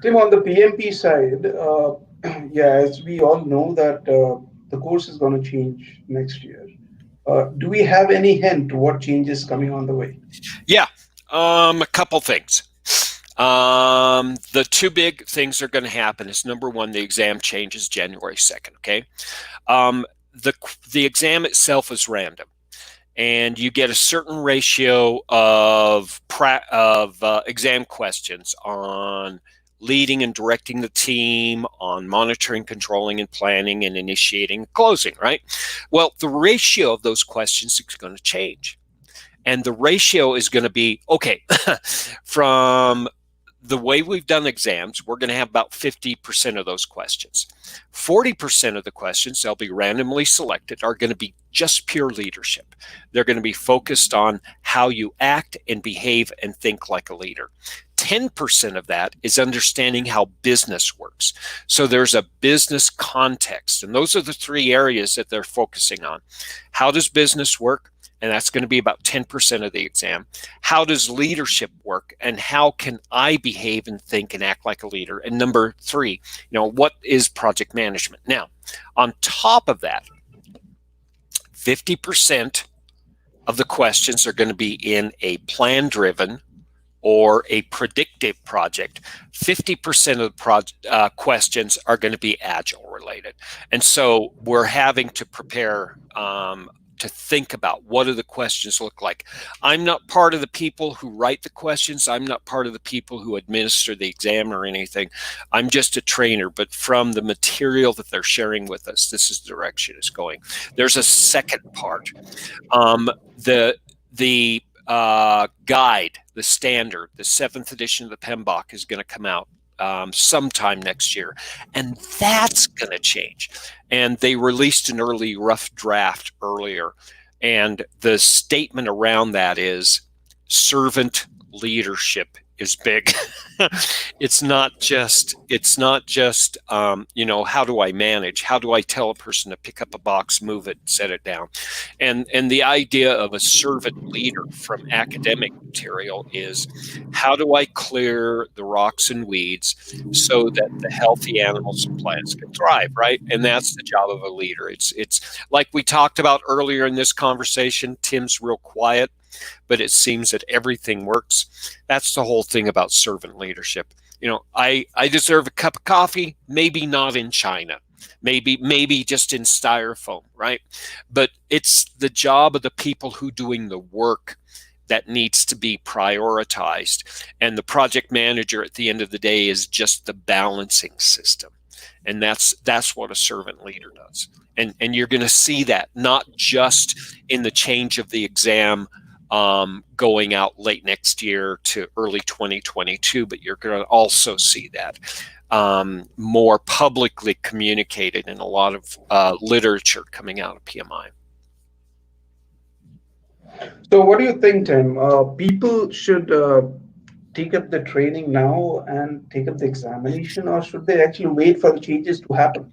Speaker 2: Tim, on the PMP side, as we all know that the course is going to change next year. Do we have any hint what changes coming on the way?
Speaker 4: Yeah. A couple things. The two big things that are going to happen is, number one, the exam changes January 2nd. Okay. The exam itself is random, and you get a certain ratio of exam questions on leading and directing the team, on monitoring, controlling, and planning, and initiating, closing, right? Well, the ratio of those questions is going to change. And the ratio is going to be, okay, from the way we've done exams, we're going to have about 50% of those questions. 40% of the questions, they'll be randomly selected, are going to be just pure leadership. They're going to be focused on how you act and behave and think like a leader. 10% of that is understanding how business works. So there's a business context, and those are the three areas that they're focusing on. How does business work? And that's going to be about 10% of the exam. How does leadership work? And how can I behave and think and act like a leader? And number three, what is project management? Now, on top of that, 50% of the questions are going to be in a plan-driven or a predictive project. 50% of the questions are going to be agile related. And so we're having to prepare to think about what do the questions look like. I'm not part of the people who write the questions. I'm not part of the people who administer the exam or anything. I'm just a trainer, but from the material that they're sharing with us, this is the direction it's going. There's a second part. The guide, the standard, the 7th edition of the PMBOK is going to come out sometime next year, and that's going to change. And they released an early rough draft earlier, and the statement around that is servant leadership is big. It's not just how do I manage? How do I tell a person to pick up a box, move it, set it down? And the idea of a servant leader from academic material is how do I clear the rocks and weeds so that the healthy animals and plants can thrive, right? And that's the job of a leader. It's like we talked about earlier in this conversation. Tim's real quiet, but it seems that everything works. That's the whole thing about servant leadership. I deserve a cup of coffee, maybe not in China, maybe just in styrofoam, right? But it's the job of the people who doing the work that needs to be prioritized. And the project manager at the end of the day is just the balancing system. And that's what a servant leader does. And you're going to see that not just in the change of the exam going out late next year to early 2022, but you're going to also see that more publicly communicated in a lot of literature coming out of PMI.
Speaker 2: So what do you think, Tim? People should take up the training now and take up the examination, or should they actually wait for the changes to happen?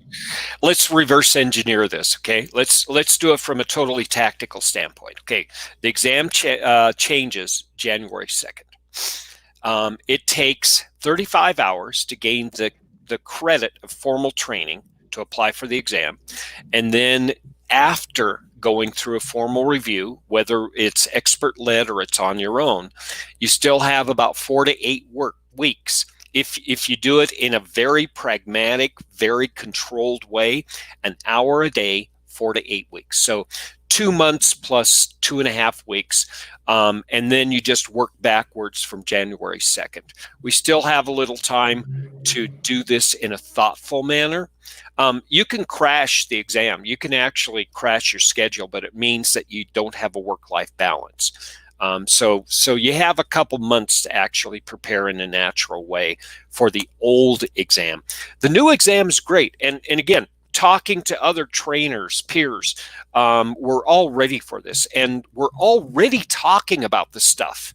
Speaker 4: Let's reverse engineer this, okay? Let's do it from a totally tactical standpoint. Okay, the exam changes January 2nd. It takes 35 hours to gain the credit of formal training to apply for the exam, and then after going through a formal review, whether it's expert-led or it's on your own, you still have about 4 to 8 weeks. If you do it in a very pragmatic, very controlled way, an hour a day, 4 to 8 weeks. So 2 months plus 2.5 weeks, and then you just work backwards from January 2nd. We still have a little time to do this in a thoughtful manner. You can crash the exam. You can actually crash your schedule, but it means that you don't have a work-life balance. So you have a couple months to actually prepare in a natural way for the old exam. The new exam is great. And again, talking to other trainers, peers, we're all ready for this. And we're already talking about the stuff,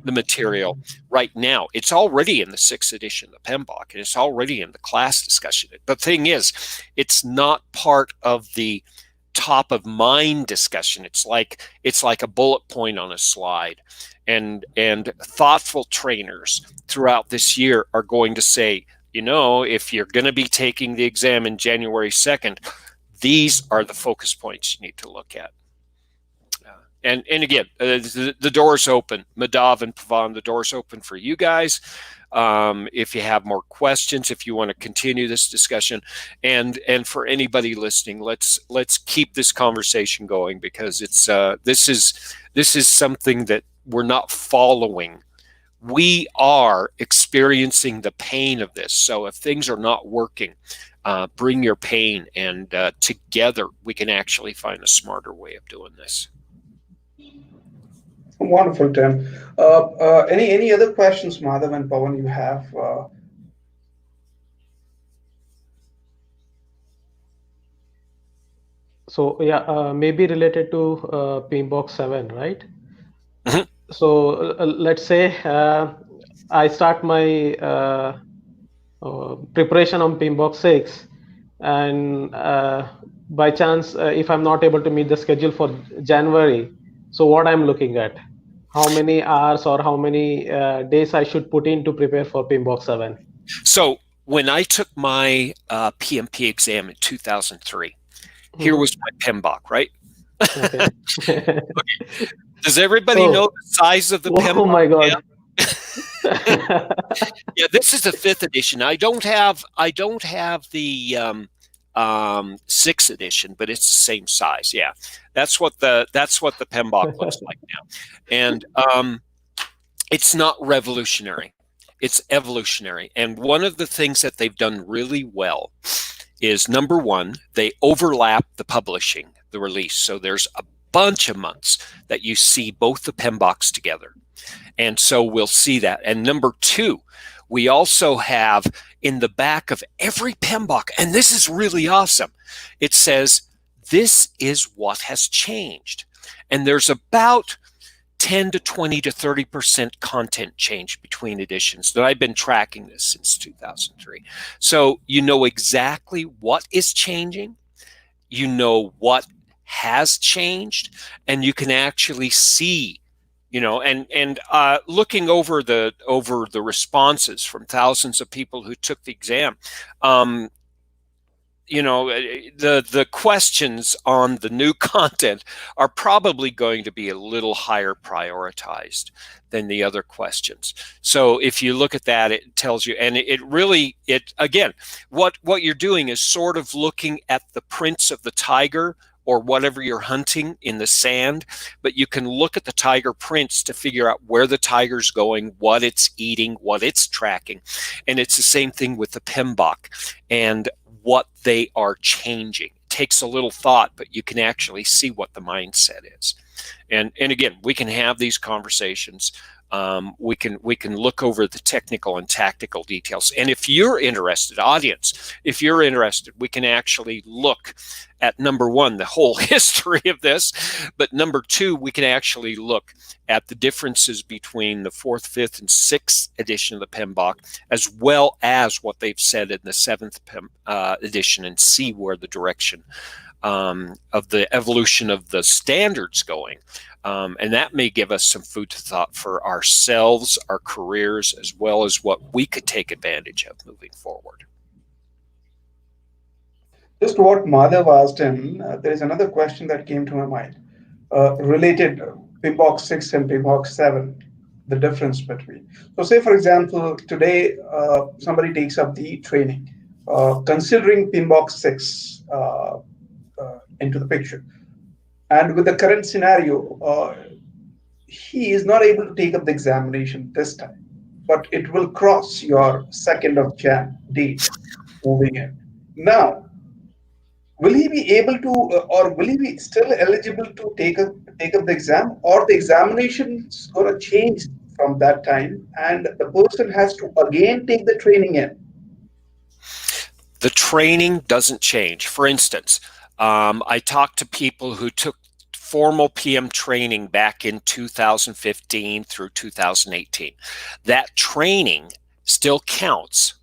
Speaker 4: the material right now. It's already in the 6th edition of the PMBOK, and it's already in the class discussion. The thing is, it's not part of the top of mind discussion. It's like a bullet point on a slide. And thoughtful trainers throughout this year are going to say, if you're going to be taking the exam in January 2nd, these are the focus points you need to look at. And again, the door's open. Madhav and Pavan, the door's open for you guys. If you have more questions, if you want to continue this discussion, and for anybody listening, let's keep this conversation going, because it's this is something that we're not following. We are experiencing the pain of this. So if things are not working, bring your pain, and together we can actually find a smarter way of doing this.
Speaker 2: Wonderful, Tim. Any other questions, Madhav and Pavan, you have?
Speaker 3: So yeah, maybe related to PMBOK 7, right?
Speaker 4: Mhm.
Speaker 3: So let's say I start my preparation on PMBOK 6, and by chance, if I'm not able to meet the schedule for January, so what I'm looking at, how many hours or how many days I should put in to prepare for PMBOK 7?
Speaker 4: So when I took my PMP exam in 2003, here was my PMBOK, right?
Speaker 3: Okay.
Speaker 4: Okay. Does everybody know the size of the PMBOK?
Speaker 3: Oh my God.
Speaker 4: Yeah, this is the 5th edition. I don't have the 6th edition, but it's the same size. Yeah, that's what the PMBOK looks like now, and it's not revolutionary; it's evolutionary. And one of the things that they've done really well is, number one, they overlap the publishing, the release. So there's a bunch of months that you see both the PMBOKs together, and so we'll see that. And number two, we also have in the back of every PMBOK, and this is really awesome, it says, this is what has changed. And there's about 10 to 20 to 30% content change between editions that I've been tracking this since 2003. So you know exactly what is changing, you know what has changed, and you can actually see, and looking over the responses from thousands of people who took the exam. The questions on the new content are probably going to be a little higher prioritized than the other questions. So if you look at that, it tells you, and it really, again, what you're doing is sort of looking at the prints of the tiger or whatever you're hunting in the sand, but you can look at the tiger prints to figure out where the tiger's going, what it's eating, what it's tracking. And it's the same thing with the PMBOK and what they are changing. It takes a little thought, but you can actually see what the mindset is. And again, we can have these conversations. We can look over the technical and tactical details. And if you're interested, audience, if you're interested, we can actually look at, number one, the whole history of this, but number two, we can actually look at the differences between the 4th, 5th, and 6th edition of the PMBOK, as well as what they've said in the 7th edition, and see where the direction of the evolution of the standards going. And that may give us some food for thought for ourselves, our careers, as well as what we could take advantage of moving forward.
Speaker 2: Just what Madhav asked him, there is another question that came to my mind related PMBOK 6 and PMBOK 7, the difference between. So, say for example, today somebody takes up the training, considering PMBOK 6 into the picture. And with the current scenario, he is not able to take up the examination this time, but it will cross your 2nd of Jan date moving in. Now, will he be able to, or will he be still eligible to take up the exam, or the examination is going to change from that time, and the person has to again take the training in?
Speaker 4: The training doesn't change. For instance, I talked to people who took formal PM training back in 2015 through 2018. That training still counts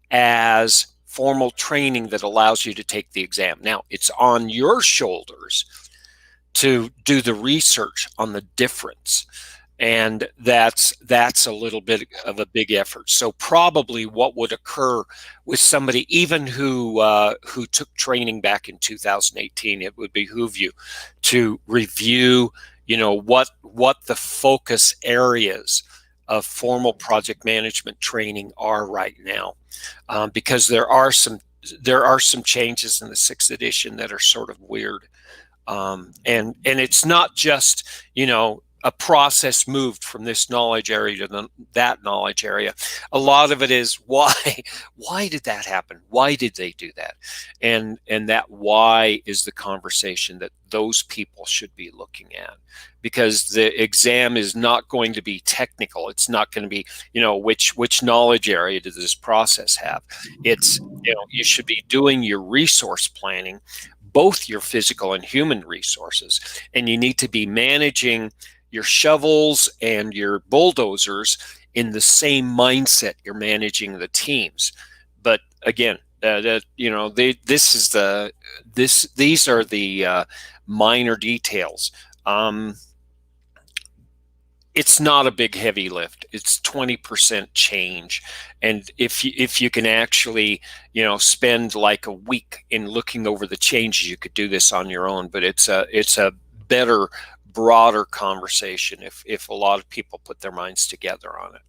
Speaker 4: as formal training that allows you to take the exam. Now, it's on your shoulders to do the research on the difference. And that's a little bit of a big effort. So probably what would occur with somebody even who took training back in 2018, it would behoove you to review, what the focus areas of formal project management training are right now, because there are some changes in the 6th edition that are sort of weird, and it's not just a process moved from this knowledge area to that knowledge area. A lot of it is why did that happen? Why did they do that? And that why is the conversation that those people should be looking at, because the exam is not going to be technical. It's not going to be, which knowledge area does this process have? It's, you should be doing your resource planning, both your physical and human resources, and you need to be managing your shovels and your bulldozers in the same mindset you're managing the teams. But again, these are the minor details. It's not a big heavy lift. It's 20% change, and if you can actually spend like a week in looking over the changes, you could do this on your own. But it's a better, broader conversation if a lot of people put their minds together on it.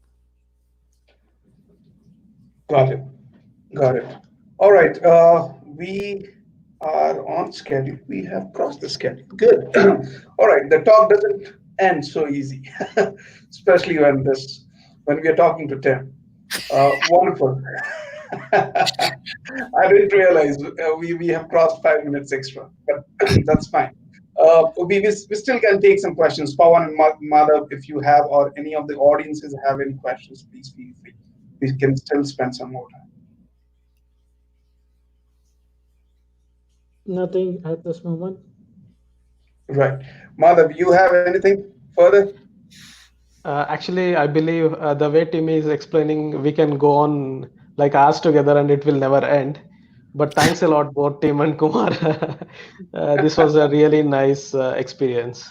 Speaker 2: Got it. All right, we are on schedule. We have crossed the schedule. Good. All right, the talk doesn't end so easy, especially when we are talking to Tim. Wonderful. I didn't realize we have crossed 5 minutes extra, but that's fine. We still can take some questions. Pawan and Madhav, if you have, or any of the audiences have any questions, please feel free. we can still spend some more time.
Speaker 1: Nothing at this moment.
Speaker 2: Right. Madhav, you have anything further?
Speaker 3: Actually, I believe the way Tim is explaining, we can go on like hours together and it will never end. But thanks a lot, both Tim and Kumar. This was a really nice experience.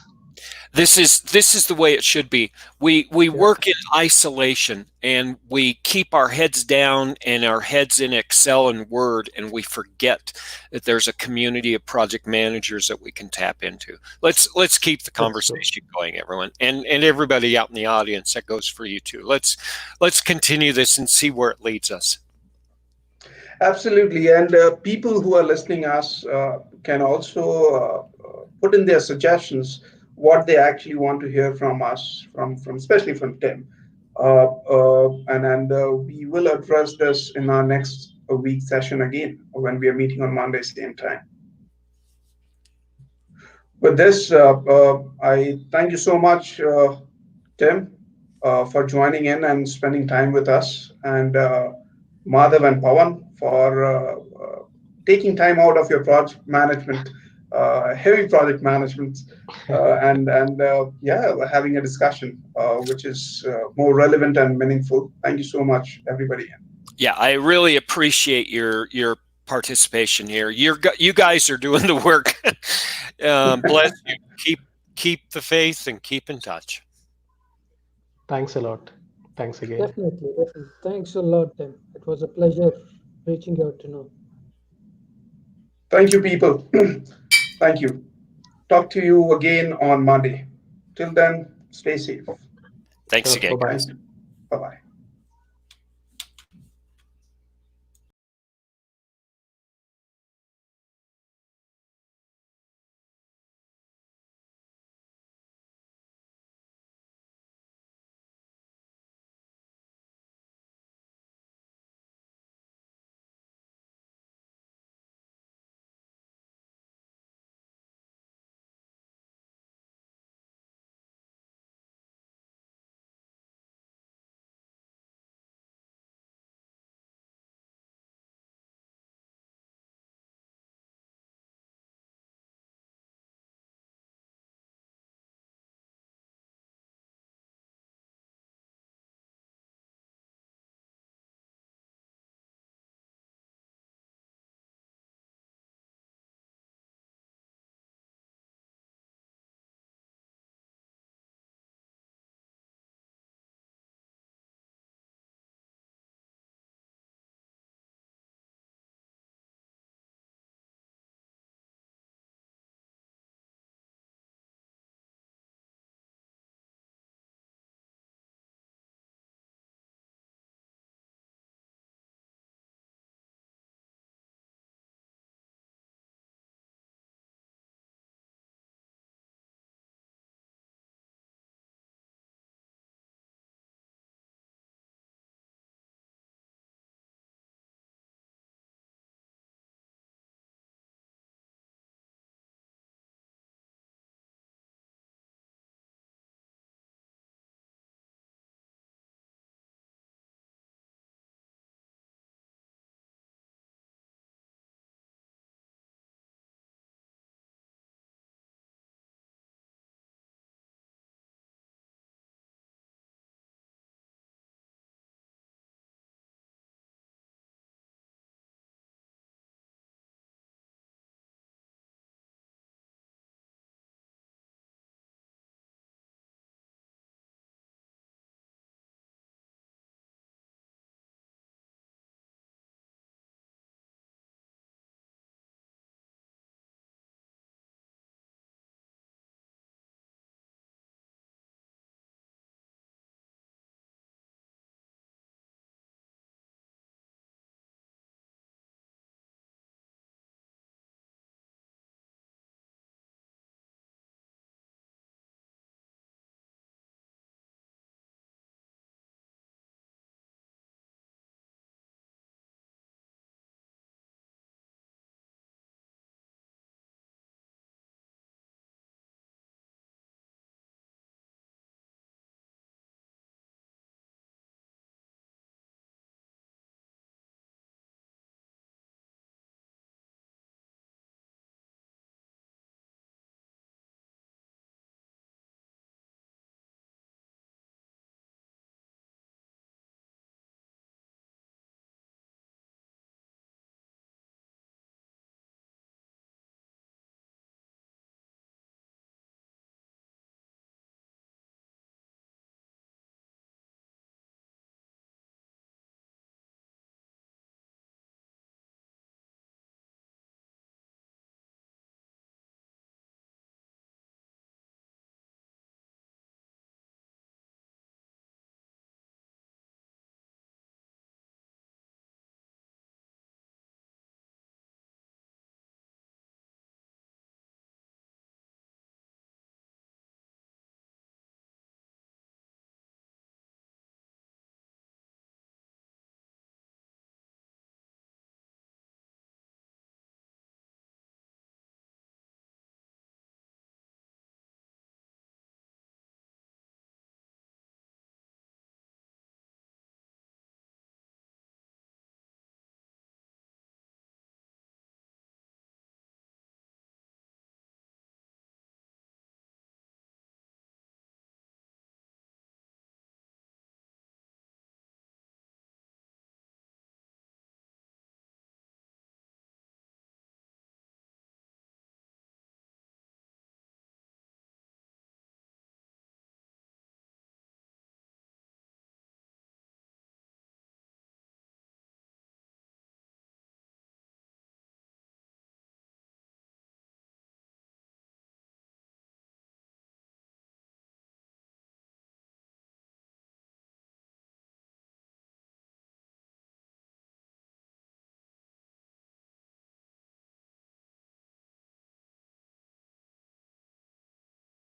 Speaker 4: This is the way it should be. We
Speaker 3: Yeah.
Speaker 4: work in isolation and we keep our heads down and our heads in Excel and Word, and we forget that there's a community of project managers that we can tap into. Let's keep the
Speaker 3: That's true.
Speaker 4: conversation going, everyone, and everybody out in the audience. That goes for you too. Let's continue this and see where it leads us.
Speaker 2: Absolutely. And people who are listening us can also put in their suggestions what they actually want to hear from us, from especially from Tim. And we will address this in our next week session again when we are meeting on Monday, same time. With this, I thank you so much, Tim, for joining in and spending time with us, and Madhav and Pavan for taking time out of your project management, heavy project management, and having a discussion which is more relevant and meaningful. Thank you so much, everybody.
Speaker 4: Yeah, I really appreciate your participation here. You guys are doing the work. Bless you. Keep the faith and keep in touch.
Speaker 3: Thanks a lot. Thanks again.
Speaker 1: Definitely, definitely. Thanks a lot, Tim. It was a pleasure reaching out to know.
Speaker 2: Thank you, people. Thank you. Talk to you again on Monday. Till then, stay safe.
Speaker 4: Thanks
Speaker 3: Sure.
Speaker 4: again.
Speaker 3: Bye-bye.
Speaker 2: Bye bye.